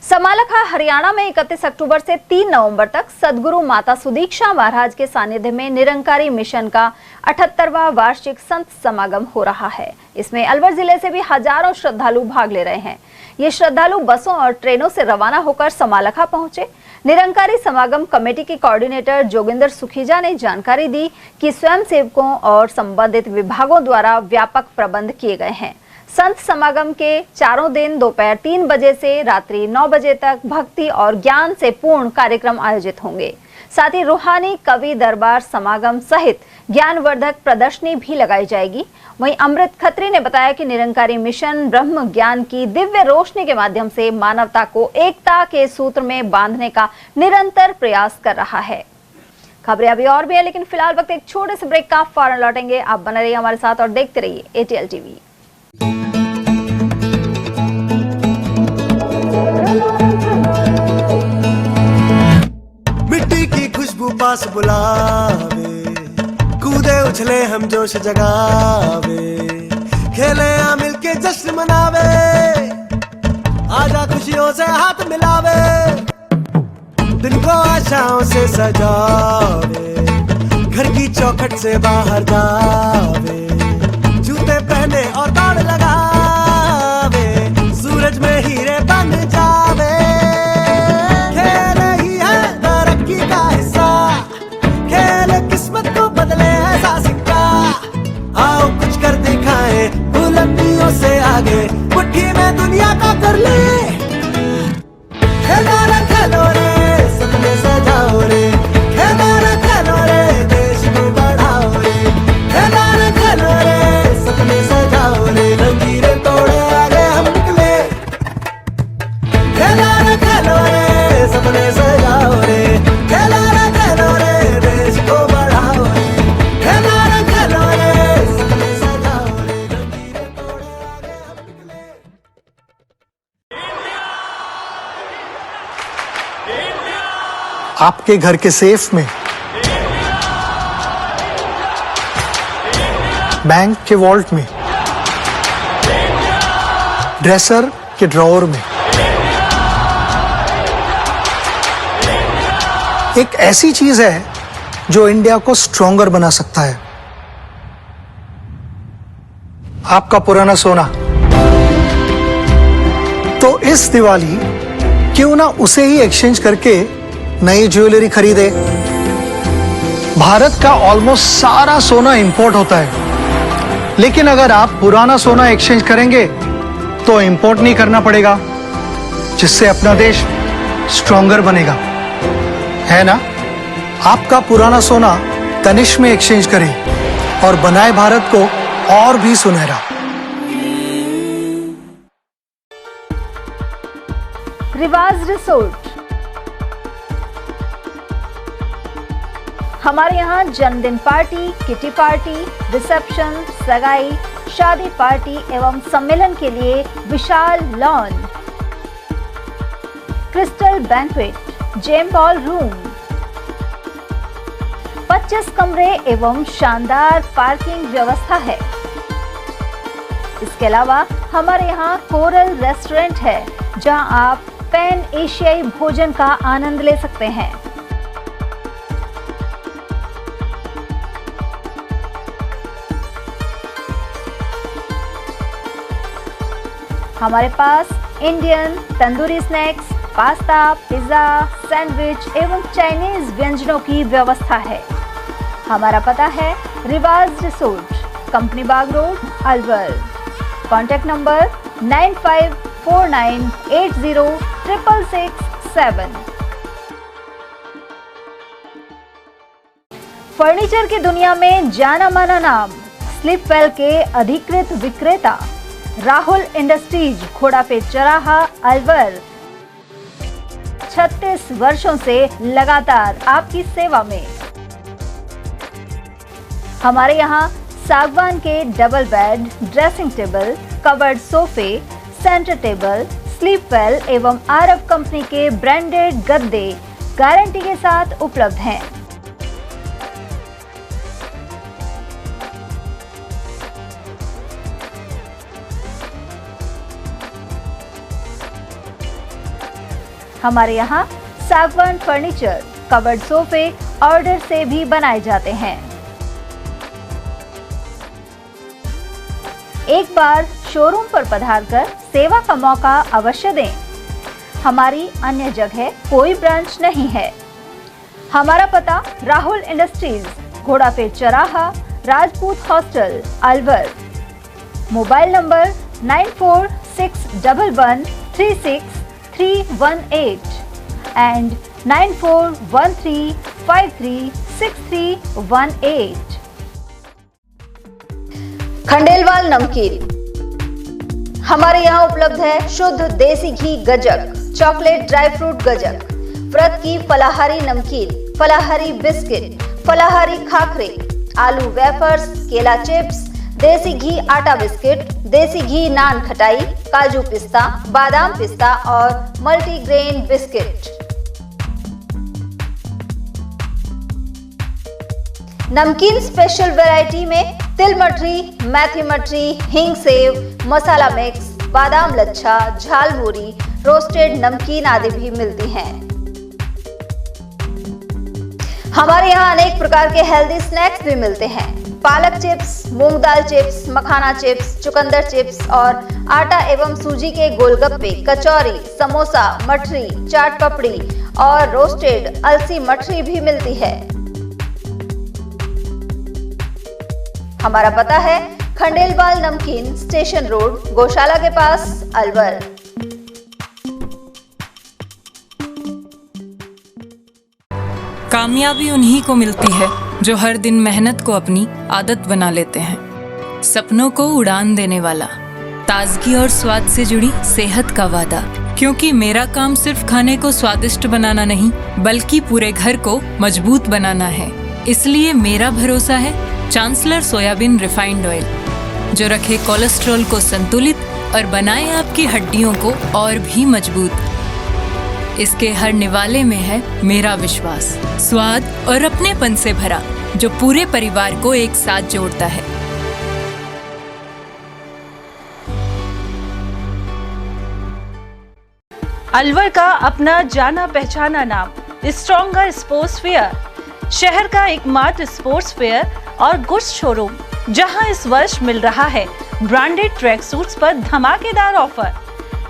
समालखा हरियाणा में 31 अक्टूबर से 3 नवंबर तक सदगुरु माता सुदीक्षा महाराज के सानिध्य में निरंकारी मिशन का 78वां वार्षिक संत समागम हो रहा है। इसमें अलवर जिले से भी हजारों श्रद्धालु भाग ले रहे हैं। ये श्रद्धालु बसों और ट्रेनों से रवाना होकर समालखा पहुंचे। निरंकारी समागम कमेटी के कोऑर्डिनेटर जोगिंदर सुखीजा ने जानकारी दी कि स्वयंसेवकों और संबंधित विभागों द्वारा व्यापक प्रबंध किए गए हैं। संत समागम के चारों दिन दोपहर 3 बजे से रात्रि 9 बजे तक भक्ति और ज्ञान से पूर्ण कार्यक्रम आयोजित होंगे। साथ ही रूहानी कवि दरबार समागम सहित ज्ञानवर्धक प्रदर्शनी भी लगाई जाएगी। वहीं अमृत खत्री ने बताया कि निरंकारी मिशन ब्रह्म ज्ञान की दिव्य रोशनी के माध्यम से मानवता को एकता के सूत्र में बांधने का निरंतर प्रयास कर रहा है। खबरें अभी और भी है, लेकिन फिलहाल वक्त एक छोटे से ब्रेक का, फौरन लौटेंगे। आप बने रहिए हमारे साथ और देखते रहिए ATL TV। मिट्टी की खुशबू पास बुलावे, कूदे उछले हम जोश जगावे, खेले आ मिलके जश्न मनावे, आजा खुशियों से हाथ मिलावे, दिन को आशाओं से सजावे, घर की चौखट से बाहर जावे, जूते पहने और दौड़ लगावे, सूरज में हीरे बन जावे, खेल ही है तरक्की का हिस्सा, खेल किस्मत को बदले ऐसा सिक्का, आओ कुछ कर दिखाए बुलंदियों से आगे, मुट्ठी में दुनिया का कर ले, खेलो रे सपने सजाओ रे, खेलो रे देश को बढ़ाओ रे, खेलो रे सपने सजाओ रे, लकीरें तोड़े आगे हम निकले, खेलो रे सपने सजाओ रे, खेलो रे देश को बढ़ाओ रे, खेलो रे सपने सजाओ रे, लकीरें तोड़े आगे हम निकले। आपके घर के सेफ में, बैंक के वॉल्ट में, ड्रेसर के ड्रॉअर में, एक ऐसी चीज है जो इंडिया को स्ट्रॉन्गर बना सकता है, आपका पुराना सोना। तो इस दिवाली क्यों ना उसे ही एक्सचेंज करके नई ज्वेलरी खरीदे। भारत का ऑलमोस्ट सारा सोना इंपोर्ट होता है, लेकिन अगर आप पुराना सोना एक्सचेंज करेंगे तो इंपोर्ट नहीं करना पड़ेगा, जिससे अपना देश स्ट्रॉन्गर बनेगा, है ना। आपका पुराना सोना तनिष्क में एक्सचेंज करें और बनाए भारत को और भी सुनहरा। रिवाज रिसोर्ट, हमारे यहाँ जन्मदिन पार्टी, किटी पार्टी, रिसेप्शन, सगाई, शादी पार्टी एवं सम्मेलन के लिए विशाल lawn, crystal banquet, gem ball room, 25 कमरे एवं शानदार पार्किंग व्यवस्था है। इसके अलावा हमारे यहाँ कोरल रेस्टोरेंट है, जहां आप पैन एशियाई भोजन का आनंद ले सकते हैं। हमारे पास Indian, tandoori snacks, pasta, pizza, sandwich एवं चाइनीज व्यंजनों की व्यवस्था है। हमारा पता है Riwaz resort, company Bagh road, Alwar. Contact number 9549806667। Furniture की दुनिया में जाना माना नाम स्लीपवेल के अधिकृत विक्रेता राहुल इंडस्ट्रीज, घोड़ापेट चौराहा, अलवर 36 वर्षों से लगातार आपकी सेवा में। हमारे यहाँ सागवान के double bed, dressing table, covered सोफे, सेंटर टेबल, स्लीपवेल एवं आरव कंपनी के ब्रांडेड गद्दे गारंटी के साथ उपलब्ध हैं। हमारे यहाँ सागवान फर्नीचर, कवर्ड सोफे ऑर्डर से भी बनाए जाते हैं। एक बार शोरूम पर पधारकर सेवा का मौका अवश्य दें। हमारी अन्य जगह कोई ब्रांच नहीं है। हमारा पता राहुल इंडस्ट्रीज, घोड़ापेट चौराहा, Rajput hostel, Alwar. Mobile number 9461136318 and 9413536318। Khandelwal नमकीन। हमारे यहाँ उपलब्ध है शुद्ध देसी घी गजक, चॉकलेट ड्राई फ्रूट गजक, व्रत की फलाहारी नमकीन, फलाहारी बिस्किट, फलाहारी खाखरे, आलू वेफर्स, केला चिप्स, देसी घी आटा बिस्किट, देसी घी नान खटाई, काजू पिस्ता, बादाम पिस्ता और मल्टीग्रेन बिस्किट। नमकीन स्पेशल वैरायटी में तिल मठरी, मेथी मठरी, हींग सेव, मसाला मिक्स, बादाम लच्छा, झालमुरी, रोस्टेड नमकीन आदि भी मिलती हैं। हमारे यहाँ अनेक प्रकार के हेल्दी स्नैक्स भी मिलते हैं। पालक चिप्स, मूंग दाल चिप्स, मखाना चिप्स, चुकंदर चिप्स और आटा एवं सूजी के गोलगप्पे, कचौरी, समोसा, मठरी, चाट पपड़ी और रोस्टेड अलसी मठरी भी मिलती है। हमारा पता है खंडेलवाल नमकीन, स्टेशन रोड, गौशाला के पास, अलवर। कामयाबी उन्हीं को मिलती है जो हर दिन मेहनत को अपनी आदत बना लेते हैं। सपनों को उड़ान देने वाला, ताजगी और स्वाद से जुड़ी सेहत का वादा। क्योंकि मेरा काम सिर्फ खाने को स्वादिष्ट बनाना नहीं, बल्कि पूरे घर को मजबूत बनाना है। इसलिए मेरा भरोसा है चांसलर सोयाबीन रिफाइंड ऑयल, जो रखे कोलेस्ट्रॉल को संतुलित और बनाए आपकी हड्डियों को और भी मजबूत। इसके हर निवाले में है मेरा विश्वास, स्वाद और अपनेपन से भरा, जो पूरे परिवार को एक साथ जोड़ता है। अलवर का अपना जाना पहचाना नाम स्ट्रॉन्गर स्पोर्ट्स फेयर, शहर का एकमात्र स्पोर्ट्स फेयर और गुड्स शोरूम, जहां इस वर्ष मिल रहा है ब्रांडेड ट्रैक सूट्स पर धमाकेदार offer.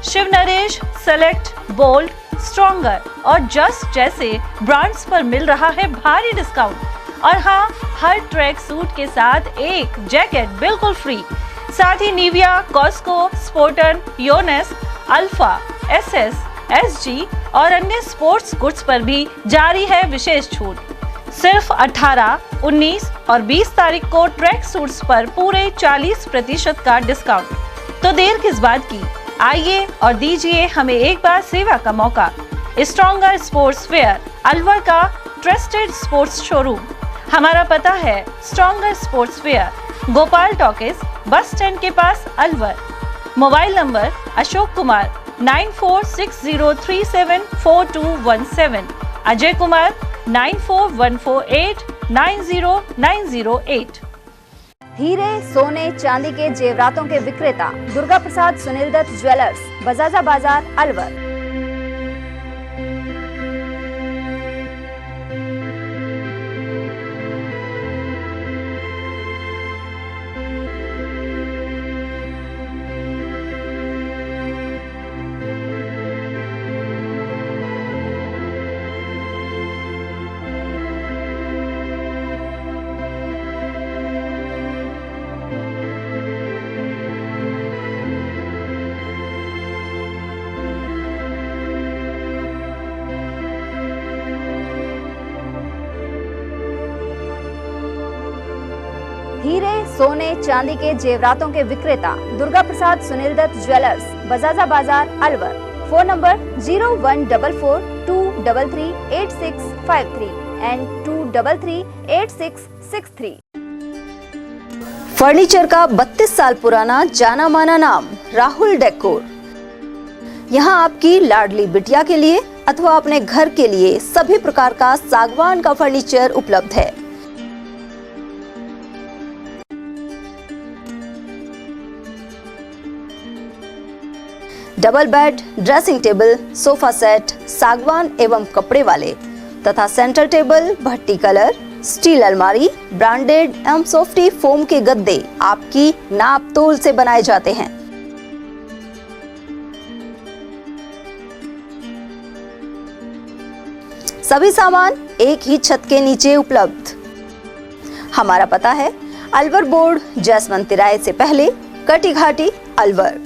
Shiv Naresh, select, bold, stronger और जस्ट जैसे ब्रांड्स पर मिल रहा है भारी डिस्काउंट। और हाँ, हर ट्रैक सूट के साथ एक जैकेट बिल्कुल फ्री। साथ ही Nivia, Cosco, Spartan, Yonex, Alpha, SS, SG और अन्य स्पोर्ट्स गुड्स पर भी जारी है विशेष छूट। सिर्फ 18, 19 और 20 तारीख को ट्रैक सूट्स पर पूरे 40% का डिस्काउंट। तो देर किस बात की, आइए और दीजिए हमें एक बार सेवा का मौका। स्ट्रॉन्गर स्पोर्ट्स फेयर, अलवर का ट्रस्टेड स्पोर्ट्स शोरूम। हमारा पता है stronger sports fair, Gopal talkies, bus stand के पास, अलवर। Mobile number Ashok Kumar 9460374217, Ajay Kumar 9414890908। हीरे, सोने, चांदी के जेवरातों के विक्रेता दुर्गा प्रसाद सुनील दत्त ज्वेलर्स, बजाजा बाजार, अलवर। सोने चांदी के जेवरातों के विक्रेता Durga Prasad Sunil Dutt jewellers, Bajaja Bazaar, Alwar. Phone number 0144233863 and 2338663। Furniture का 32 साल पुराना जाना माना नाम राहुल डेकोर। यहाँ आपकी लाडली बिटिया के लिए अथवा अपने घर के लिए सभी प्रकार का सागवान का फर्नीचर उपलब्ध है। Double bed, dressing table, sofa set सागवान एवं कपड़े वाले तथा सेंटर टेबल, भट्टी कलर, स्टील अलमारी, ब्रांडेड एवं सॉफ्टी फोम के गद्दे आपकी नाप तोल से बनाए जाते हैं। सभी सामान एक ही छत के नीचे उपलब्ध। हमारा पता है अलवर बोर्ड, जैसवंत तिराहे से पहले, कटी घाटी, Alwar.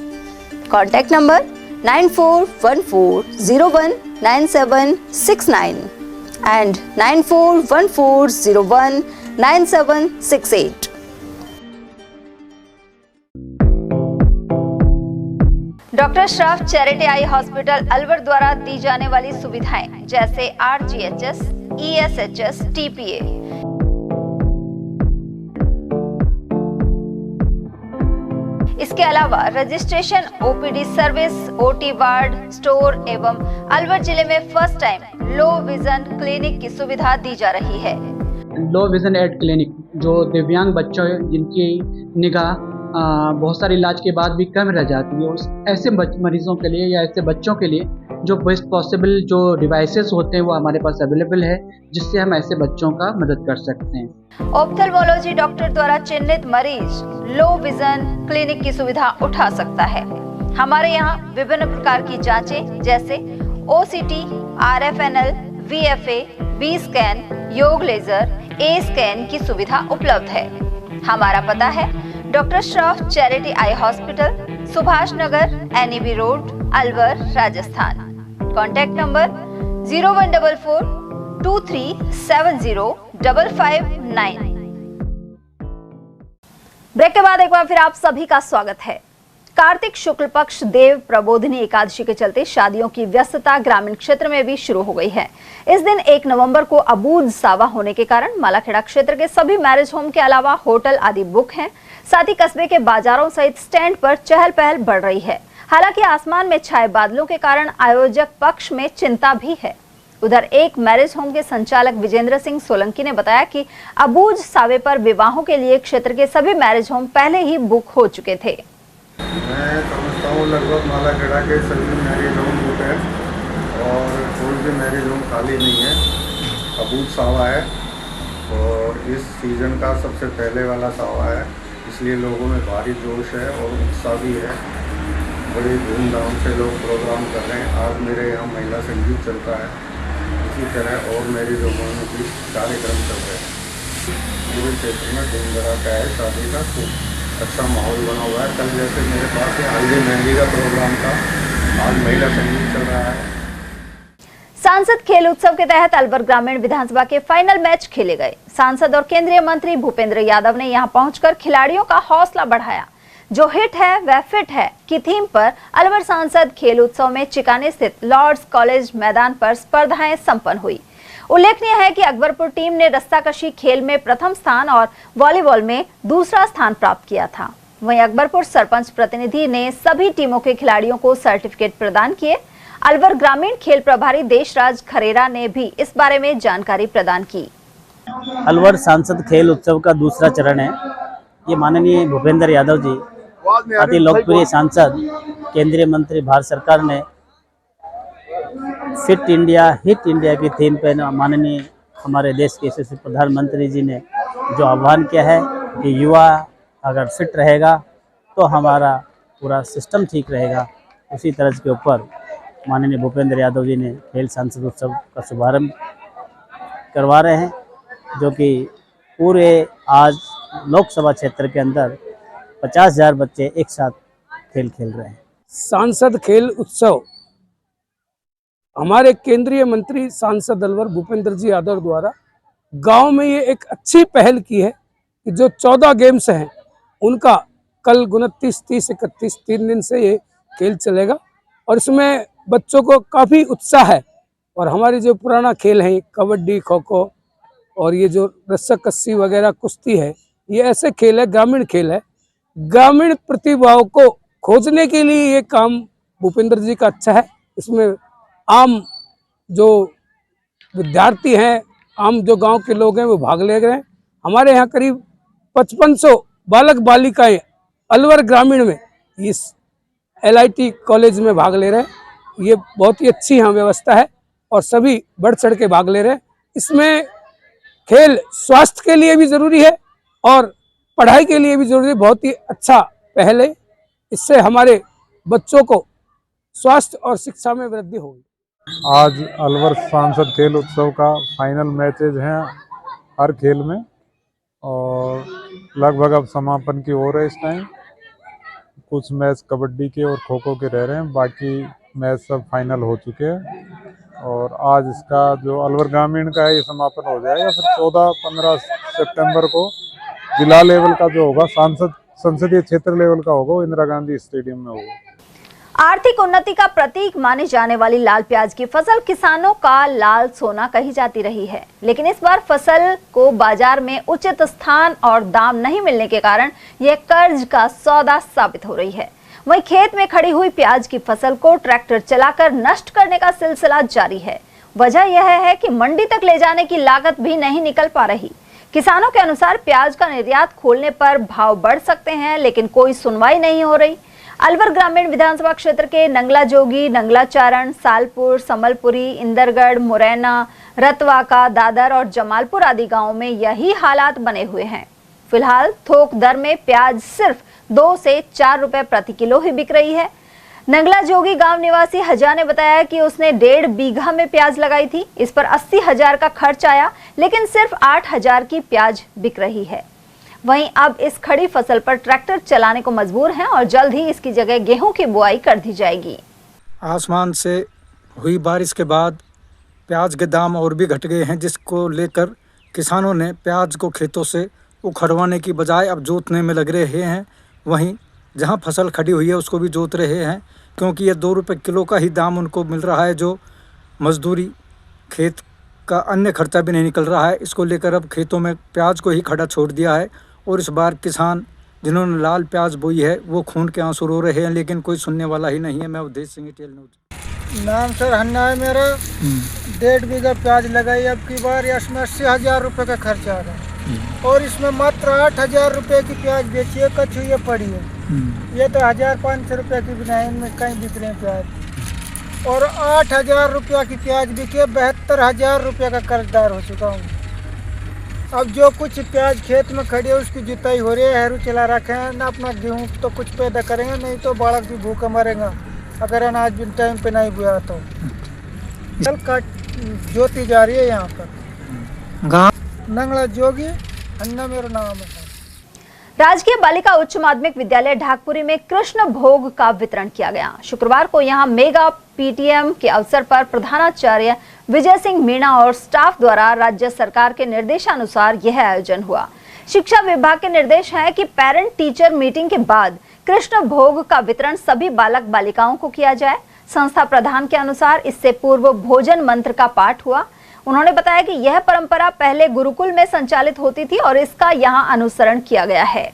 Contact number 9414019769 and 9414019768। Doctor Shroff charity eye hospital Alwar द्वारा दी जाने वाली सुविधाएं जैसे RGHS, ESHS, TPA। इसके अलावा registration, OPD service, OT ward, store एवं अलवर जिले में first time low vision clinic की सुविधा दी जा रही है। लो विजन एड क्लिनिक जो दिव्यांग बच्चों जिनकी निगाह बहुत सारे इलाज के बाद भी कम रह जाती है, उस ऐसे मरीजों के लिए या ऐसे बच्चों के लिए जो बेस्ट पॉसिबल जो डिवाइसेस होते हैं वो हमारे पास अवेलेबल है, जिससे हम ऐसे बच्चों का मदद कर सकते हैं। ऑप्थेल्मोलॉजी डॉक्टर द्वारा चिन्हित मरीज लो विजन क्लिनिक की सुविधा उठा सकता है। हमारे यहाँ विभिन्न प्रकार की जांचें जैसे OCT, RFNL, VFA, B scan, YAG laser, A scan की सुविधा उपलब्ध है। हमारा पता है doctor Shroff charity eye hospital, Subhash Nagar, NEB road, Alwar, Rajasthan. Contact number 014423705559। Break के बाद एक बार फिर आप सभी का स्वागत है। कार्तिक शुक्ल पक्ष देव प्रबोधिनी एकादशी के चलते शादियों की व्यस्तता ग्रामीण क्षेत्र में भी शुरू हो गई है। इस दिन 1 नवंबर को अबूझ सावा होने के कारण मालाखेड़ा क्षेत्र के सभी मैरिज होम के अलावा होटल आदि बुक हैं। साथ ही कस्बे के बाजारों सहित स्टैंड पर चहल पहल बढ़ रही है। हालांकि आसमान में छाए बादलों के कारण आयोजक पक्ष में चिंता भी है। उधर एक मैरिज होम के संचालक विजेंद्र सिंह सोलंकी ने बताया कि अबूझ सावे पर विवाहों के लिए क्षेत्र के सभी मैरिज होम पहले ही बुक हो चुके थे। मैं समझता हूँ लगभग मालाखेड़ा के सभी मैरिज होम बुक है और कोई भी मैरिज होम खाली नहीं है। अबूझ सावा है और इस सीज़न का सबसे पहले वाला सावा है, इसलिए लोगों में भारी जोश है और उत्साह भी है। बड़ी धूमधाम से लोग प्रोग्राम कर रहे हैं। आज मेरे यहाँ महिला संगीत चलता है, इसी तरह और मैरिज होमों में भी कार्यक्रम चल रहे हैं। पूरे क्षेत्र में धूम धड़ाका है, शादी का खूब अच्छा माहौल बना हुआ है। कल जैसे मेरे पास हल्दी मेहंदी का प्रोग्राम था, आज महिला संगीत चल रहा है। सांसद खेल उत्सव के तहत अलवर ग्रामीण विधानसभा के फाइनल मैच खेले गए। सांसद और केंद्रीय मंत्री भूपेंद्र यादव ने यहां पहुंचकर खिलाड़ियों का हौसला बढ़ाया। जो हिट है वह फिट है की थीम पर अलवर सांसद खेल उत्सव में चिकाने स्थित लॉर्ड्स कॉलेज मैदान पर स्पर्धाएं संपन्न हुई। उल्लेखनीय है कि अकबरपुर टीम ने रस्साकशी खेल में प्रथम स्थान और वॉलीबॉल में दूसरा स्थान प्राप्त किया था। वहीं अकबरपुर सरपंच प्रतिनिधि ने सभी टीमों के खिलाड़ियों को सर्टिफिकेट प्रदान किए। अलवर ग्रामीण खेल प्रभारी देशराज खरेरा ने भी इस बारे में जानकारी प्रदान की। अलवर सांसद खेल उत्सव का दूसरा चरण है। ये माननीय भूपेंद्र यादव जी, अति लोकप्रिय सांसद, केंद्रीय मंत्री, भारत सरकार ने फिट इंडिया हिट इंडिया की थीम पे माननीय हमारे देश के यशस्वी प्रधानमंत्री जी ने जो आह्वान किया है कि युवा अगर फिट रहेगा तो हमारा पूरा सिस्टम ठीक रहेगा, उसी तरह के ऊपर माननीय भूपेंद्र यादव जी ने खेल सांसद उत्सव का शुभारंभ करवा रहे हैं, जो कि पूरे आज लोकसभा क्षेत्र के अंदर 50,000 बच्चे एक साथ खेल खेल रहे हैं। सांसद खेल उत्सव हमारे केंद्रीय मंत्री सांसद अलवर भूपेंद्र जी यादव द्वारा गांव में ये एक अच्छी पहल की है कि जो 14 गेम्स हैं उनका कल 29, 30, 31 3 दिन से ये खेल चलेगा और इसमें बच्चों को काफ़ी उत्साह है। और हमारे जो पुराना खेल है कबड्डी, खो खो और ये जो रस्सा कस्सी वगैरह कुश्ती है, ये ऐसे खेल है, ग्रामीण खेल है। ग्रामीण प्रतिभाओं को खोजने के लिए ये काम भूपेंद्र जी का अच्छा है। इसमें आम जो विद्यार्थी हैं, आम जो गांव के लोग हैं वो भाग ले रहे हैं। हमारे यहाँ करीब 5500 बालक बालिकाएं अलवर ग्रामीण में इस LIT कॉलेज में भाग ले रहे हैं। ये बहुत ही अच्छी यहाँ व्यवस्था है और सभी बढ़ चढ़ के भाग ले रहे हैं। इसमें खेल स्वास्थ्य के लिए भी जरूरी है और पढ़ाई के लिए भी जरूरी है। बहुत ही अच्छा पहल है। इससे हमारे बच्चों को स्वास्थ्य और शिक्षा में वृद्धि होगी। आज अलवर सांसद खेल उत्सव का फाइनल मैचेज हैं हर खेल में और लगभग अब समापन की ओर है। इस टाइम कुछ मैच कबड्डी के और खो खो के रह रहे हैं, बाकी मैच सब फाइनल हो चुके हैं और आज इसका जो अलवर ग्रामीण का है ये समापन हो जाएगा। फिर 14-15 सितंबर को जिला लेवल का जो होगा संसदीय क्षेत्र लेवल का होगा वो इंदिरा गांधी स्टेडियम में होगा। आर्थिक उन्नति का प्रतीक माने जाने वाली लाल प्याज की फसल किसानों का लाल सोना कही जाती रही है, लेकिन इस बार फसल को बाजार में उचित स्थान और दाम नहीं मिलने के कारण यह कर्ज का सौदा साबित हो रही है। वहीं खेत में खड़ी हुई प्याज की फसल को ट्रैक्टर चलाकर नष्ट करने का सिलसिला जारी है। वजह यह है कि मंडी तक ले जाने की लागत भी नहीं निकल पा रही। किसानों के अनुसार प्याज का निर्यात खोलने पर भाव बढ़ सकते हैं, लेकिन कोई सुनवाई नहीं हो रही। अलवर ग्रामीण विधानसभा क्षेत्र के नंगला जोगी, नंगला चारण, सालपुर, समलपुरी, इंदरगढ़, मुरैना, रतवाका, दादर और जमालपुर आदि गांवों में यही हालात बने हुए हैं। फिलहाल थोक दर में प्याज सिर्फ 2 से 4 रुपए प्रति किलो ही बिक रही है। नंगला जोगी गांव निवासी हजा ने बताया कि उसने 1.5 बीघा में प्याज लगाई थी। इस पर 80,000 का खर्च आया, लेकिन सिर्फ 8,000 की प्याज बिक रही है। वहीं अब इस खड़ी फसल पर ट्रैक्टर चलाने को मजबूर हैं और जल्द ही इसकी जगह गेहूं की बुआई कर दी जाएगी। आसमान से हुई बारिश के बाद प्याज के दाम और भी घट गए हैं, जिसको लेकर किसानों ने प्याज को खेतों से उखड़वाने की बजाय अब जोतने में लग रहे हैं। वहीं जहां फसल खड़ी हुई है उसको भी जोत रहे हैं, क्योंकि ये 2 रुपये किलो का ही दाम उनको मिल रहा है, जो मजदूरी खेत का अन्य खर्चा भी नहीं निकल रहा है। इसको लेकर अब खेतों में प्याज को ही खड़ा छोड़ दिया है और इस बार किसान जिन्होंने लाल प्याज बोई है वो खून के आंसू रो रहे हैं, लेकिन कोई सुनने वाला ही नहीं है। मैं उद्देश्य सिंह, टेल न्यूज। नाम सर हन्ना है मेरा। 1.5 बीघा प्याज लगाई अब की बार, इसमें 80,000 रुपये का खर्च आ रहा है और इसमें मात्र 8,000 रुपये की प्याज बेची है, कच्ची ये पड़ी है। ये तो 1,500 रुपये की बनाई, इनमें कहीं बिक रहे हैं प्याज। और 8,000 रुपया की प्याज बिके, 72,000 रुपये का कर्जदार हो चुका हूँ। अब जो कुछ प्याज खेत में खड़ी है उसकी जुताई हो रही है, हरू चला रखे हैं ना, अपना गेहूँ तो कुछ पैदा करेंगे, नहीं तो बालक भी भूखा मरेगा अगर अनाज भी टाइम पे नहीं बोया तो। चल काट जोती जा रही है यहाँ पर। नंगला जोगी अन्ना मेरा नाम है। राजकीय बालिका उच्च माध्यमिक विद्यालय ढाकपुरी में कृष्ण भोग का वितरण किया गया। शुक्रवार को यहां मेगा PTM के अवसर पर प्रधानाचार्य विजय सिंह मीणा और स्टाफ द्वारा राज्य सरकार के निर्देशानुसार यह आयोजन हुआ। शिक्षा विभाग के निर्देश है कि पेरेंट टीचर मीटिंग के बाद कृष्ण भोग का वितरण सभी बालक बालिकाओं को किया जाए। संस्था प्रधान के अनुसार इससे पूर्व भोजन मंत्र का पाठ हुआ। उन्होंने बताया कि यह परंपरा पहले गुरुकुल में संचालित होती थी और इसका यहां अनुसरण किया गया है।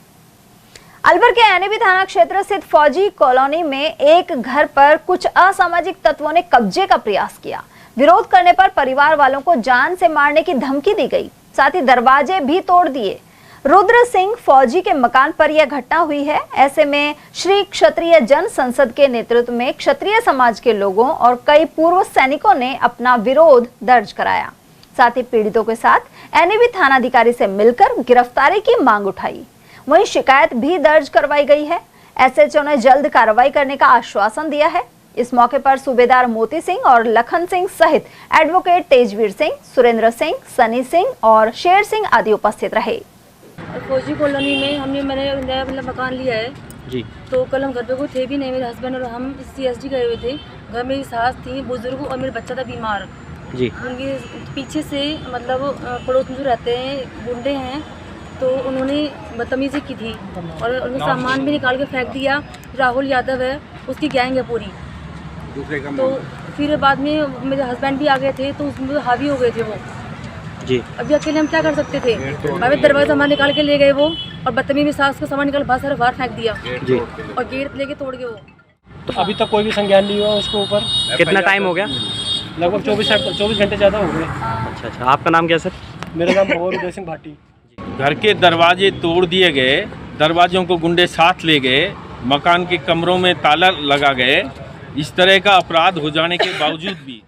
अलवर के एनएबी थाना क्षेत्र स्थित फौजी कॉलोनी में एक घर पर कुछ असामाजिक तत्वों ने कब्जे का प्रयास किया। विरोध करने पर परिवार वालों को जान से मारने की धमकी दी गई, साथ ही दरवाजे भी तोड़ दिए। रुद्र सिंह फौजी के मकान पर यह घटना हुई है। ऐसे में श्री क्षत्रिय जन संसद के नेतृत्व में क्षत्रिय समाज के लोगों और कई पूर्व सैनिकों ने अपना विरोध दर्ज कराया। साथ ही पीड़ितों के साथ एनएबी थानाधिकारी से मिलकर गिरफ्तारी की मांग उठाई। वहीं शिकायत भी दर्ज करवाई गई है। एसएचओ ने जल्द कार्रवाई करने का आश्वासन दिया है। इस मौके पर सूबेदार मोती सिंह और लखन सिंह सहित एडवोकेट तेजवीर सिंह, सुरेंद्र सिंह, सनी सिंह और शेर सिंह आदि उपस्थित रहे। फौजी कॉलोनी में मैंने नया मकान लिया है जी। तो कल हम घर पे कोई थे भी नहीं, मेरे हस्बैंड और हम CSD गए हुए थे। घर मेरी सास थी, बुजुर्ग और मेरा बच्चा था बीमार जी। उनके पीछे से मतलब पड़ोस में जो रहते हैं गुंडे हैं, तो उन्होंने बदतमीजी की थी और उन्होंने सामान भी निकाल के फेंक दिया। राहुल यादव है, उसकी गैंग है पूरी। दूसरे का तो फिर बाद में मेरे हस्बैंड भी आ गए थे, तो उसमें हावी हो गए थे वो जी। अभी अकेले हम क्या कर सकते थे। भाई दरवाजा सामान निकाल के ले गए वो, और बदतमीजी में सास का सामान निकाल बाहर फेंक दिया जी। और गेट लेके तोड़ गए वो। तो अभी तक कोई भी संज्ञान नहीं हुआ उसके ऊपर? कितना टाइम हो गया? लगभग 24 घंटे ज़्यादा हो गए। अच्छा अच्छा, आपका नाम क्या सर? मेरा नाम भगवान उदय सिंह भाटी। घर के दरवाजे तोड़ दिए गए, दरवाजों को गुंडे साथ ले गए, मकान के कमरों में ताला लगा गए। इस तरह का अपराध हो जाने के बावजूद भी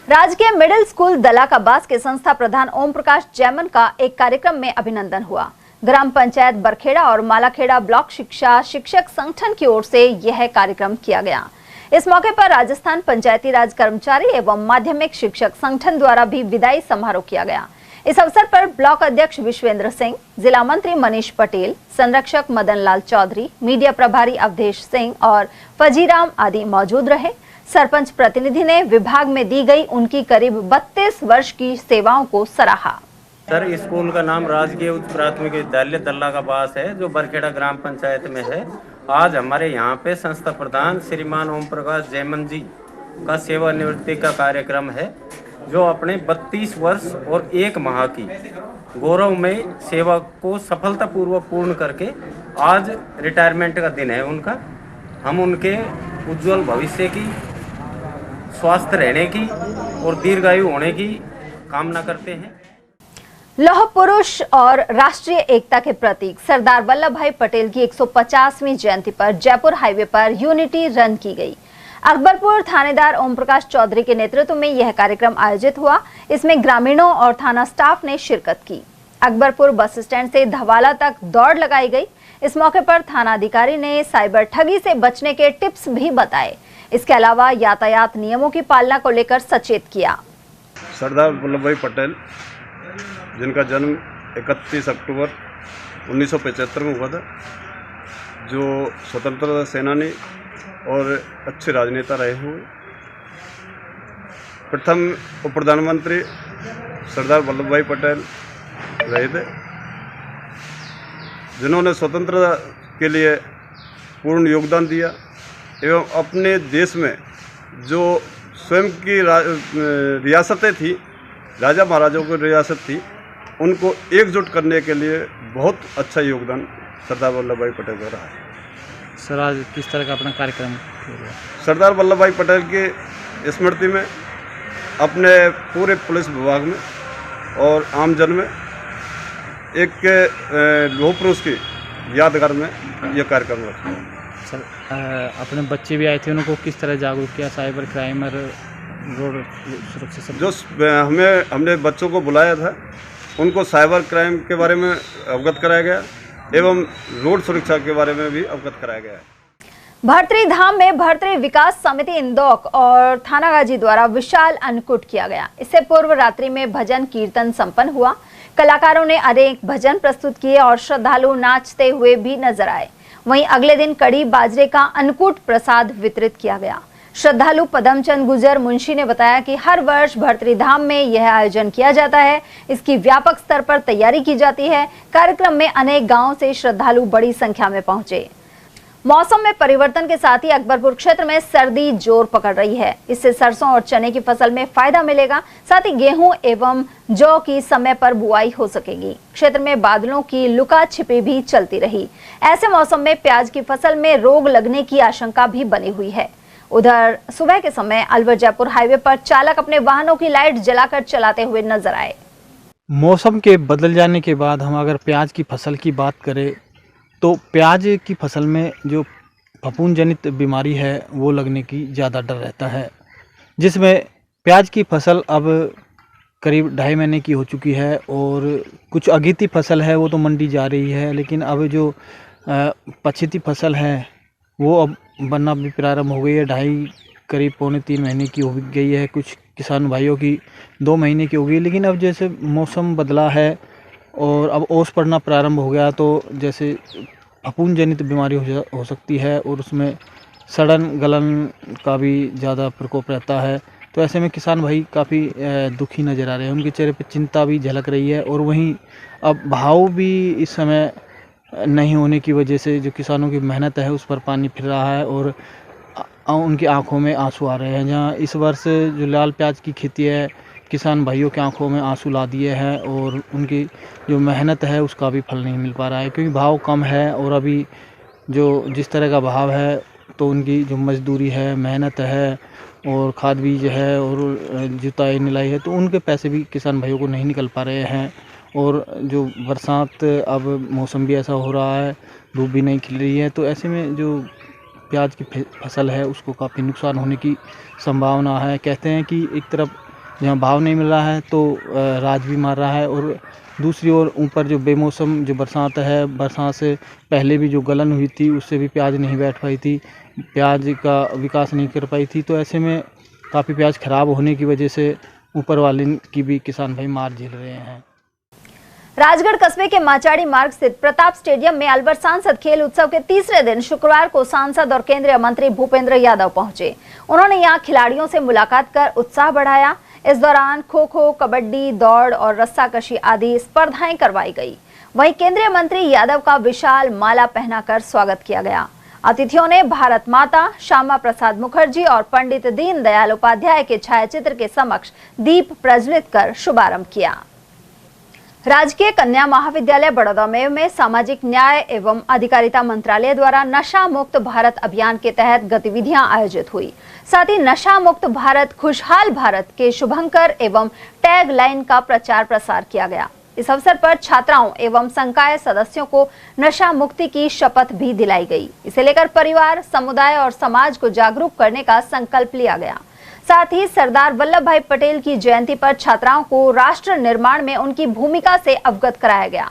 राजकीय मिडिल स्कूल दलाकाबास के संस्था प्रधान ओम प्रकाश जैमन का एक कार्यक्रम में अभिनंदन हुआ। ग्राम पंचायत बरखेड़ा और मालाखेड़ा ब्लॉक शिक्षा शिक्षक संगठन की ओर से यह कार्यक्रम किया गया। इस मौके पर राजस्थान पंचायती राज कर्मचारी एवं माध्यमिक शिक्षक संगठन द्वारा भी विदाई समारोह किया गया। इस अवसर पर ब्लॉक अध्यक्ष विश्वेंद्र सिंह, जिला मंत्री मनीष पटेल, संरक्षक मदन लाल चौधरी, मीडिया प्रभारी अवधेश सिंह और फजीराम आदि मौजूद रहे। सरपंच प्रतिनिधि ने विभाग में दी गई उनकी करीब 32 वर्ष की सेवाओं को सराहा। सर, स्कूल का नाम राजकीय उच्च प्राथमिक विद्यालय दलाकाबास है, जो बरखेड़ा ग्राम पंचायत में है। आज हमारे यहाँ पे संस्था प्रधान श्रीमान ओम प्रकाश जैमन जी का सेवानिवृत्ति का कार्यक्रम है, जो अपने 32 वर्ष और 1 माह की गौरवमय सेवा को सफलतापूर्वक पूर्ण करके आज रिटायरमेंट का दिन है उनका। हम उनके उज्जवल भविष्य की, स्वस्थ रहने की और दीर्घायु होने की कामना करते हैं। लौह पुरुष और राष्ट्रीय एकता के प्रतीक सरदार वल्लभ भाई पटेल की 150वीं जयंती पर जयपुर हाईवे पर यूनिटी रन की गई। अकबरपुर थानेदार ओम प्रकाश चौधरी के नेतृत्व में यह कार्यक्रम आयोजित हुआ। इसमें ग्रामीणों और थाना स्टाफ ने शिरकत की। अकबरपुर बस स्टैंड से धवाला तक दौड़ लगाई गई। इस मौके पर थाना अधिकारी ने साइबर ठगी से बचने के टिप्स भी बताए। इसके अलावा यातायात नियमों की पालना को लेकर सचेत किया। सरदार वल्लभ भाई पटेल, जिनका जन्म 31 अक्टूबर 1975 में हुआ था, जो स्वतंत्रता सेनानी और अच्छे राजनेता रहे हुए। प्रथम उप प्रधानमंत्री सरदार वल्लभ भाई पटेल रहे थे, जिन्होंने स्वतंत्रता के लिए पूर्ण योगदान दिया एवं अपने देश में जो स्वयं की रियासतें थी, राजा महाराजाओं की रियासत थी, उनको एकजुट करने के लिए बहुत अच्छा योगदान सरदार वल्लभ भाई पटेल का रहा है। सर, आज किस तरह का अपना कार्यक्रम? सरदार वल्लभ भाई पटेल की स्मृति में अपने पूरे पुलिस विभाग में और आमजन में एक लौह पुरुष की यादगार में यह कार्यक्रम रखा। सर, अपने बच्चे भी आए थे, उनको किस तरह जागरूक किया साइबर क्राइम और रोड सुरक्षा सब? जो हमने बच्चों को बुलाया था, उनको साइबर क्राइम के बारे में अवगत कराया गया एवं रोड सुरक्षा के बारे में भी अवगत कराया गया है। भर्तरी धाम में भर्तरी विकास समिति इंदौक और थानागाजी द्वारा विशाल अन्नकूट किया गया। इससे पूर्व रात्रि में भजन कीर्तन संपन्न हुआ। कलाकारों ने अनेक भजन प्रस्तुत किए और श्रद्धालु नाचते हुए भी नजर आए। वहीं अगले दिन कड़ी बाजरे का अन्नकूट प्रसाद वितरित किया गया। श्रद्धालु पदमचंद गुजर मुंशी ने बताया कि हर वर्ष भर्तरी धाम में यह आयोजन किया जाता है। इसकी व्यापक स्तर पर तैयारी की जाती है। कार्यक्रम में अनेक गांवों से श्रद्धालु बड़ी संख्या में पहुंचे। मौसम में परिवर्तन के साथ ही अकबरपुर क्षेत्र में सर्दी जोर पकड़ रही है। इससे सरसों और चने की फसल में फायदा मिलेगा। साथ ही गेहूं एवं जौ की समय पर बुआई हो सकेगी। क्षेत्र में बादलों की लुका छिपी भी चलती रही। ऐसे मौसम में प्याज की फसल में रोग लगने की आशंका भी बनी हुई है। उधर सुबह के समय अलवर जयपुर हाईवे पर चालक अपने वाहनों की लाइट जलाकर चलाते हुए नजर आए। मौसम के बदल जाने के बाद हम अगर प्याज की फसल की बात करें तो प्याज की फसल में जो फफूंद जनित बीमारी है वो लगने की ज़्यादा डर रहता है, जिसमें प्याज की फसल अब करीब 2.5 महीने की हो चुकी है और कुछ अगेती फसल है वो तो मंडी जा रही है, लेकिन अब जो पछेती फसल है वो अब बनना भी प्रारंभ हो गई है। 2.5 करीब 2.25 महीने की हो गई है। कुछ किसान भाइयों की 2 महीने की हो गई। लेकिन अब जैसे मौसम बदला है और अब ओस पड़ना प्रारंभ हो गया तो जैसे फफूंद जनित बीमारी हो सकती है और उसमें सड़न गलन का भी ज़्यादा प्रकोप रहता है। तो ऐसे में किसान भाई काफ़ी दुखी नज़र आ रहे हैं, उनके चेहरे पर चिंता भी झलक रही है। और वहीं अब भाव भी इस समय नहीं होने की वजह से जो किसानों की मेहनत है उस पर पानी फिर रहा है और उनकी आंखों में आंसू आ रहे हैं। जहां इस वर्ष जो लाल प्याज की खेती है, किसान भाइयों की आंखों में आंसू ला दिए हैं और उनकी जो मेहनत है उसका भी फल नहीं मिल पा रहा है, क्योंकि भाव कम है। और अभी जो जिस तरह का भाव है तो उनकी जो मजदूरी है, मेहनत है और खाद बीज है और जुताई निलाई है, तो उनके पैसे भी किसान भाइयों को नहीं निकल पा रहे हैं। और जो बरसात, अब मौसम भी ऐसा हो रहा है, धूप भी नहीं खिल रही है, तो ऐसे में जो प्याज की फसल है उसको काफ़ी नुकसान होने की संभावना है। कहते हैं कि एक तरफ जहाँ भाव नहीं मिल रहा है तो राज भी मार रहा है, और दूसरी ओर ऊपर जो बेमौसम जो बरसात है, बरसात से पहले भी जो गलन हुई थी उससे भी प्याज नहीं बैठ पाई थी, प्याज का विकास नहीं कर पाई थी। तो ऐसे में काफ़ी प्याज खराब होने की वजह से ऊपर वाले की भी किसान भाई मार झेल रहे हैं। राजगढ़ कस्बे के माचाड़ी मार्ग स्थित प्रताप स्टेडियम में अलवर सांसद खेल उत्सव के तीसरे दिन शुक्रवार को सांसद और केंद्रीय मंत्री भूपेंद्र यादव पहुंचे। उन्होंने यहां खिलाड़ियों से मुलाकात कर उत्साह बढ़ाया। इस दौरान खो खो, कबड्डी, दौड़ और रस्साकशी आदि स्पर्धाएं करवाई गई। वहीं केंद्रीय मंत्री यादव का विशाल माला पहनाकर स्वागत किया गया। अतिथियों ने भारत माता, श्यामा प्रसाद मुखर्जी और पंडित दीनदयाल उपाध्याय के छायाचित्र के समक्ष दीप प्रज्वलित कर शुभारंभ किया। राजकीय कन्या महाविद्यालय बड़ौदा में सामाजिक न्याय एवं अधिकारिता मंत्रालय द्वारा नशा मुक्त भारत अभियान के तहत गतिविधियां आयोजित हुई। साथ ही नशा मुक्त भारत, खुशहाल भारत के शुभंकर एवं टैग लाइन का प्रचार प्रसार किया गया। इस अवसर पर छात्राओं एवं संकाय सदस्यों को नशा मुक्ति की शपथ भी दिलाई गई। इसे लेकर परिवार, समुदाय और समाज को जागरूक करने का संकल्प लिया गया। साथ ही सरदार वल्लभ भाई पटेल की जयंती पर छात्राओं को राष्ट्र निर्माण में उनकी भूमिका से अवगत कराया गया।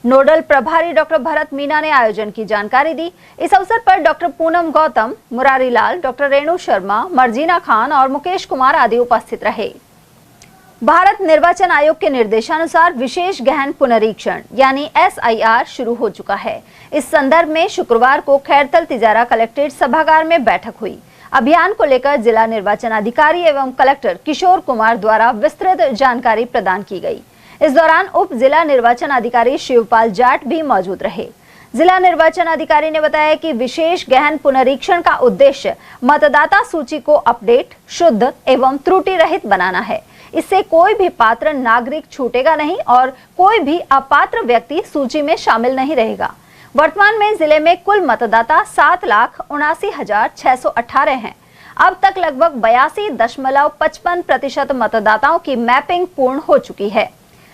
नोडल प्रभारी डॉक्टर भरत मीना ने आयोजन की जानकारी दी। इस अवसर पर डॉक्टर पूनम गौतम, मुरारी लाल, डॉक्टर रेणु शर्मा, मर्जीना खान और मुकेश कुमार आदि उपस्थित रहे। भारत निर्वाचन आयोग के निर्देशानुसार विशेष गहन पुनरीक्षण यानी SIR शुरू हो चुका है। इस संदर्भ में शुक्रवार को खैरथल तिजारा कलेक्ट्रेट सभागार में बैठक हुई। अभियान को लेकर जिला निर्वाचन अधिकारी एवं कलेक्टर किशोर कुमार द्वारा विस्तृत जानकारी प्रदान की गई। इस दौरान उप जिला निर्वाचन अधिकारी शिवपाल जाट भी मौजूद रहे। जिला निर्वाचन अधिकारी ने बताया कि विशेष गहन पुनरीक्षण का उद्देश्य मतदाता सूची को अपडेट, शुद्ध एवं त्रुटि रहित बनाना है। इससे कोई भी पात्र नागरिक छूटेगा नहीं और कोई भी अपात्र व्यक्ति सूची में शामिल नहीं रहेगा। वर्तमान में जिले में कुल मतदाता 7,79,618 हैं। अब तक लगभग 82.55% मतदाताओं की मैपिंग पूर्ण हो चुकी है।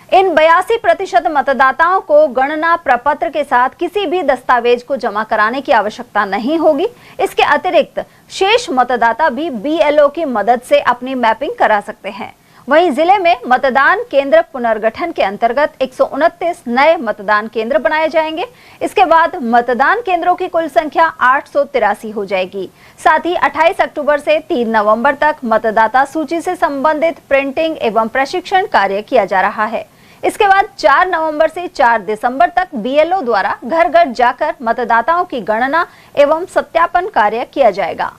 इन 82% मतदाताओं को गणना प्रपत्र के साथ किसी भी दस्तावेज को जमा कराने की आवश्यकता नहीं होगी। इसके अतिरिक्त शेष मतदाता भी BLO की मदद से अपनी मैपिंग करा सकते हैं। वहीं जिले में मतदान केंद्र पुनर्गठन के अंतर्गत 129 नए मतदान केंद्र बनाए जाएंगे। इसके बाद मतदान केंद्रों की कुल संख्या 883 हो जाएगी। साथ ही 28 अक्टूबर से 3 नवंबर तक मतदाता सूची से संबंधित प्रिंटिंग एवं प्रशिक्षण कार्य किया जा रहा है। इसके बाद 4 नवंबर से 4 दिसंबर तक BLO द्वारा घर घर जाकर मतदाताओं की गणना एवं सत्यापन कार्य किया जाएगा।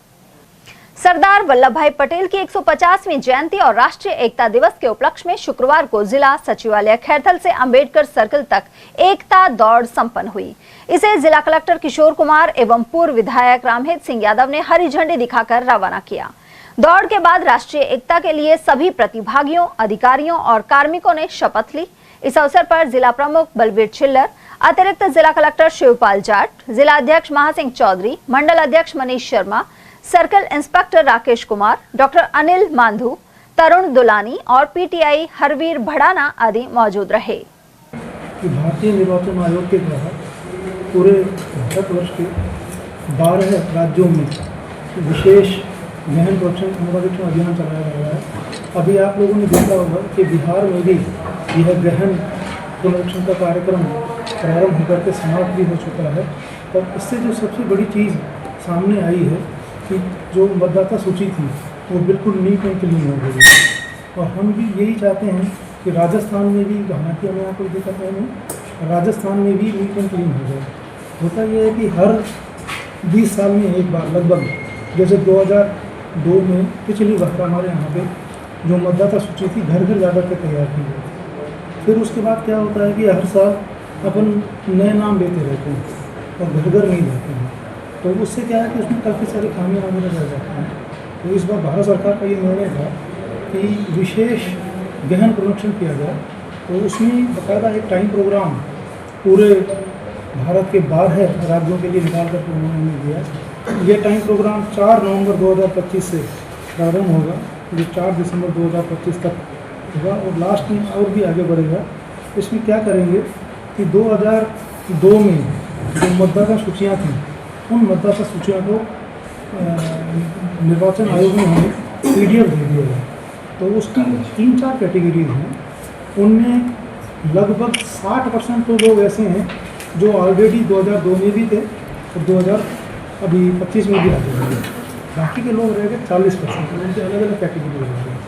सरदार वल्लभ भाई पटेल की 150वीं जयंती और राष्ट्रीय एकता दिवस के उपलक्ष्य में शुक्रवार को जिला सचिवालय खैरथल से अंबेडकर सर्कल तक एकता दौड़ संपन्न हुई। इसे जिला कलेक्टर किशोर कुमार एवं पूर्व विधायक रामहित सिंह यादव ने हरी झंडी दिखाकर रवाना किया। दौड़ के बाद राष्ट्रीय एकता के लिए सभी प्रतिभागियों, अधिकारियों और कार्मिकों ने शपथ ली। इस अवसर पर जिला प्रमुख बलबीर छिल्लर, अतिरिक्त जिला कलेक्टर शिवपाल जाट, जिला अध्यक्ष महासिंह चौधरी, मंडल अध्यक्ष Manish Sharma, circle inspector Rakesh Kumar, doctor Anil Mandhu, Tarun Dulani और PTI हरवीर भड़ाना आदि मौजूद रहे। भारतीय निर्वाचन आयोग के द्वारा पूरे भारत वर्ष के 12 राज्यों में विशेष गहन पुनरीक्षण अभियान चलाया जा रहा है। अभी आप लोगों ने देखा होगा कि बिहार में भी यह गहन पुनरीक्षण का कार्यक्रम प्रारंभ होकर के समाप्त भी हो चुका है। और इससे जो सबसे बड़ी चीज़ सामने आई है कि जो मतदाता सूची थी वो बिल्कुल नीट एंड क्लीन हो गई है। और हम भी यही चाहते हैं कि राजस्थान में भी, हालांकि हमें यहाँ कोई दिक्कत नहीं, राजस्थान में भी नीट एंड क्लीन हो जाए। होता यह है कि हर 20 साल में एक बार लगभग, जैसे 2002 में पिछली बार हमारे यहाँ पे जो मतदाता सूची थी घर घर जाकर के तैयार की गई थी। फिर उसके बाद क्या होता है कि हर साल अपन नए नाम लेते रहते हैं और घर घर नहीं जाते हैं, तो उससे क्या है कि उसमें काफ़ी सारी खामियां वगैरह रह जाती हैं। तो इस बार भारत सरकार का ये निर्णय था कि विशेष गहन पुनरीक्षण किया जाए, तो उसमें बाकायदा एक टाइम प्रोग्राम पूरे भारत के 12 राज्यों के लिए निकाल कर उन्होंने दिया। ये टाइम प्रोग्राम 4 नवंबर 2025 से प्रारंभ होगा, जो 4 दिसंबर 2025 तक होगा और लास्ट में और भी आगे बढ़ेगा। इसमें क्या करेंगे कि 2002 में जो मतदाता सूचियाँ थीं, उन मतदाता सूचियों को निर्वाचन आयोग ने हमें PDF दे दिया है। तो उसकी 3-4 कैटेगरीज हैं, उनमें लगभग 60% तो लोग ऐसे हैं जो ऑलरेडी 2002 में भी थे और 2025 में भी आ गए। बाकी के लोग रह गए 40%, उनके अलग अलग कैटेगरी हो गए।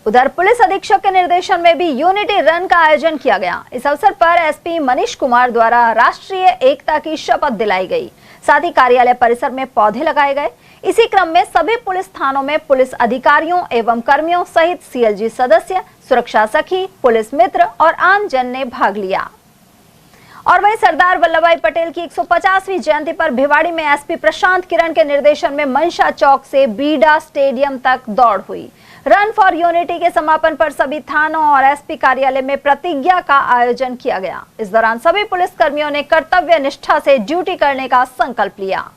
उधर पुलिस अधीक्षक के निर्देशन में भी यूनिटी रन का आयोजन किया गया। इस अवसर पर SP मनीष कुमार द्वारा राष्ट्रीय एकता की शपथ दिलाई गई। साथ ही कार्यालय परिसर में पौधे लगाए गए। इसी क्रम में सभी पुलिस थानों में पुलिस अधिकारियों एवं कर्मियों सहित CLG सदस्य, सुरक्षा सखी, पुलिस मित्र और आम जन ने भाग लिया। और वहीं सरदार वल्लभ भाई पटेल की 150वीं जयंती पर भिवाड़ी में SP प्रशांत किरण के निर्देशन में मनशा चौक से बीडा स्टेडियम तक दौड़ हुई। रन फॉर यूनिटी के समापन पर सभी थानों और SP कार्यालय में प्रतिज्ञा का आयोजन किया गया। इस दौरान सभी पुलिस कर्मियों ने कर्तव्य निष्ठा से ड्यूटी करने का संकल्प लिया।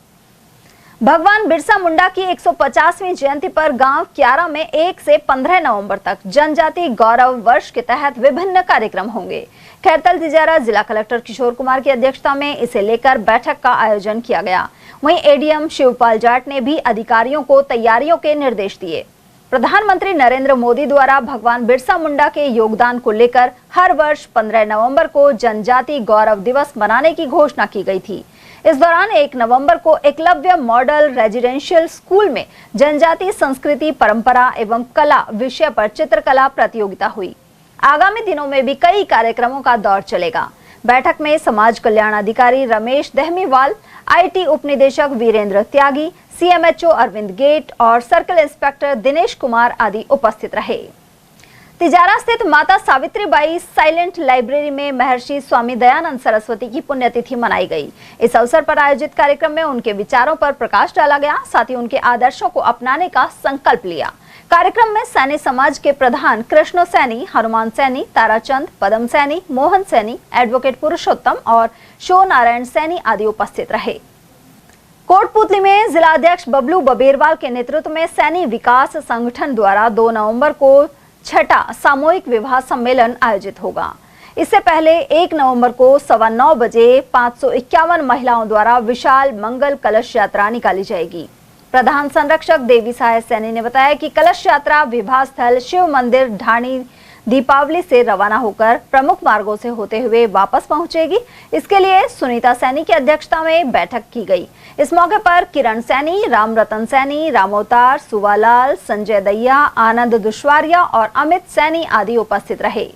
भगवान बिरसा मुंडा की 150वीं जयंती पर गांव क्यारा में 1 से 15 नवंबर तक जनजाति गौरव वर्ष के तहत विभिन्न कार्यक्रम होंगे। खैरतल तिजारा जिला कलेक्टर किशोर कुमार की अध्यक्षता में इसे लेकर बैठक का आयोजन किया गया। वहीं ADM शिवपाल जाट ने भी अधिकारियों को तैयारियों के निर्देश दिए। प्रधानमंत्री नरेंद्र मोदी द्वारा भगवान बिरसा मुंडा के योगदान को लेकर हर वर्ष 15 नवंबर को जनजाति गौरव दिवस मनाने की घोषणा की गई थी। इस दौरान 1 नवंबर को एकलव्य मॉडल रेजिडेंशियल स्कूल में जनजाति संस्कृति, परंपरा एवं कला विषय पर चित्रकला प्रतियोगिता हुई। आगामी दिनों में भी कई कार्यक्रमों का दौर चलेगा। बैठक में समाज कल्याण अधिकारी रमेश दहमीवाल, IT उप निदेशक वीरेंद्र त्यागी, CMHO अरविंद गेट और सर्कल इंस्पेक्टर दिनेश कुमार आदि उपस्थित रहे। तिजारा स्थित माता सावित्रीबाई साइलेंट लाइब्रेरी में महर्षि स्वामी दयानंद सरस्वती की पुण्यतिथि मनाई गई। इस अवसर पर आयोजित कार्यक्रम में उनके विचारों पर प्रकाश डाला गया, साथ ही उनके आदर्शों को अपनाने का संकल्प लिया। कार्यक्रम में सैनी समाज के प्रधान कृष्ण सैनी, हनुमान सैनी, ताराचंद, पदम सैनी, मोहन सैनी, एडवोकेट पुरुषोत्तम और शो नारायण सैनी आदि उपस्थित रहे। कोटपुतली में जिलाध्यक्ष बबलू बबेरवाल के नेतृत्व में सैनी विकास संगठन द्वारा 2 नवंबर को 6ठा सामूहिक विवाह सम्मेलन आयोजित होगा। इससे पहले 1 नवंबर को 9:15 बजे 551 महिलाओं द्वारा विशाल मंगल कलश यात्रा निकाली जाएगी। प्रधान संरक्षक देवी सहाय सैनी ने बताया कि कलश यात्रा विवाह स्थल शिव मंदिर ढाणी दीपावली से रवाना होकर प्रमुख मार्गों से होते हुए वापस पहुंचेगी। इसके लिए सुनीता सैनी की अध्यक्षता में बैठक की गई। इस मौके पर किरण सैनी, राम रतन सैनी, रामोतार, सुवालाल, संजय दैया, आनंद दुश्वारिया और अमित सैनी आदि उपस्थित रहे।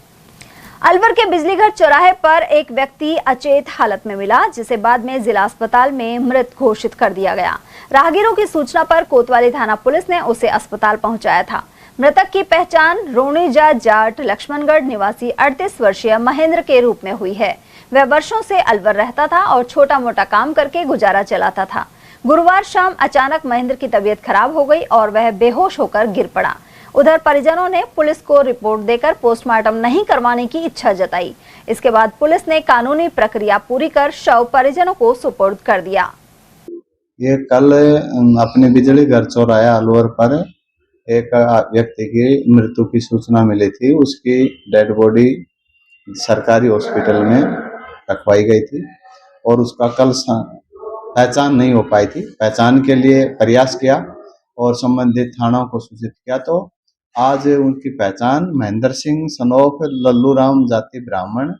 अलवर के बिजलीघर चौराहे पर एक व्यक्ति अचेत हालत में मिला, जिसे बाद में जिला अस्पताल में मृत घोषित कर दिया गया। राहगीरों की सूचना पर कोतवाली थाना पुलिस ने उसे अस्पताल पहुंचाया था। मृतक की पहचान रोणीजा जाट लक्ष्मणगढ़ निवासी 38 वर्षीय महेंद्र के रूप में हुई है। वह वर्षों से अलवर रहता था और छोटा मोटा काम करके गुजारा चलाता था। गुरुवार शाम अचानक महेंद्र की तबीयत खराब हो गई और वह बेहोश होकर गिर पड़ा। उधर परिजनों ने पुलिस को रिपोर्ट देकर पोस्टमार्टम नहीं करवाने की इच्छा जताई। इसके बाद पुलिस ने कानूनी प्रक्रिया पूरी कर शव परिजनों को सुपुर्द कर दिया। ये कल अपने बिजली घर चौराहे अलवर पर एक व्यक्ति की मृत्यु की सूचना मिली थी। उसकी डेड बॉडी सरकारी हॉस्पिटल में रखवाई गई थी और उसका कल पहचान नहीं हो पाई थी। पहचान के लिए प्रयास किया और संबंधित थानों को सूचित किया, तो आज उनकी पहचान महेंद्र सिंह सनोफ लल्लू राम जाति ब्राह्मण,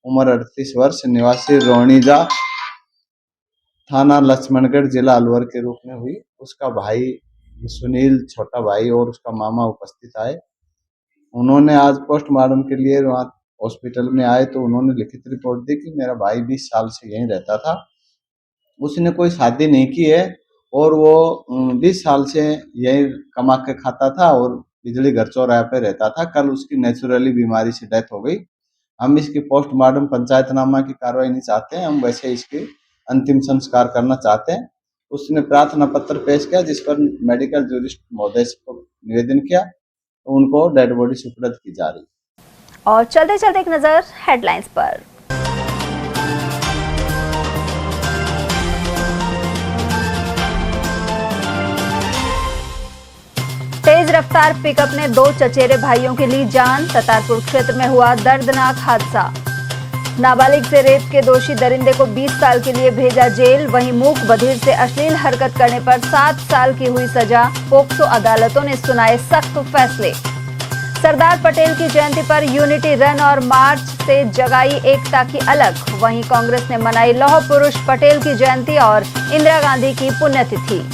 उम्र 38 वर्ष, निवासी रोणीजा, थाना लक्ष्मणगढ़, जिला अलवर के रूप में हुई। उसका भाई सुनील, छोटा भाई और उसका मामा उपस्थित आए। उन्होंने आज पोस्टमार्टम के लिए वहाँ हॉस्पिटल में आए तो उन्होंने लिखित रिपोर्ट दी कि मेरा भाई 20 साल से यहीं रहता था, उसने कोई शादी नहीं की है और वो 20 साल से यही कमा के खाता था और बिजली घर चौराहे पे रहता था। कल उसकी नेचुरली बीमारी से डेथ हो गई। हम इसकी पोस्टमार्टम पंचायतनामा की कार्रवाई नहीं चाहते हैं, हम वैसे इसकी अंतिम संस्कार करना चाहते हैं। उसने प्रार्थना पत्र पेश किया जिस पर मेडिकल जूरिस्ट महोदय को निवेदन किया, तो उनको डेड बॉडी सुपुर्द की जा रही। और चलते चलते एक नजर हेडलाइंस पर। तेज रफ्तार पिकअप ने 2 चचेरे भाइयों की ली जान। ततारपुर क्षेत्र में हुआ दर्दनाक हादसा। नाबालिग से रेप के दोषी दरिंदे को 20 साल के लिए भेजा जेल। वहीं मूक बधिर से अश्लील हरकत करने पर 7 साल की हुई सजा। पोक्सो अदालतों ने सुनाए सख्त फैसले। सरदार पटेल की जयंती पर यूनिटी रन और मार्च से जगाई एकता की अलख। वहीं कांग्रेस ने मनाई लौह पुरुष पटेल की जयंती और इंदिरा गांधी की पुण्यतिथि।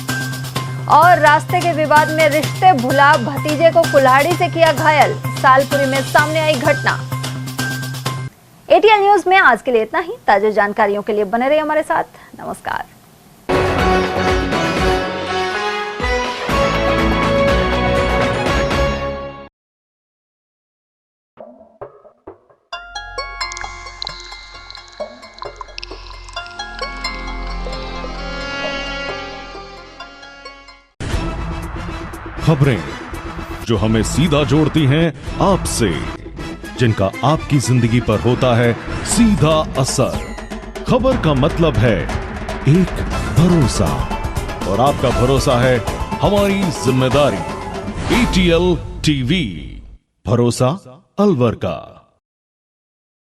और रास्ते के विवाद में रिश्ते भुला भतीजे को कुल्हाड़ी से किया घायल। सालपुरी में सामने आई घटना। एटीएल न्यूज में आज के लिए इतना ही। ताजा जानकारियों के लिए बने रहिए हमारे साथ। नमस्कार। खबरें जो हमें सीधा जोड़ती हैं आपसे, जिनका आपकी जिंदगी पर होता है सीधा असर। खबर का मतलब है एक भरोसा, और आपका भरोसा है हमारी जिम्मेदारी। एटीएल टीवी, भरोसा अलवर का।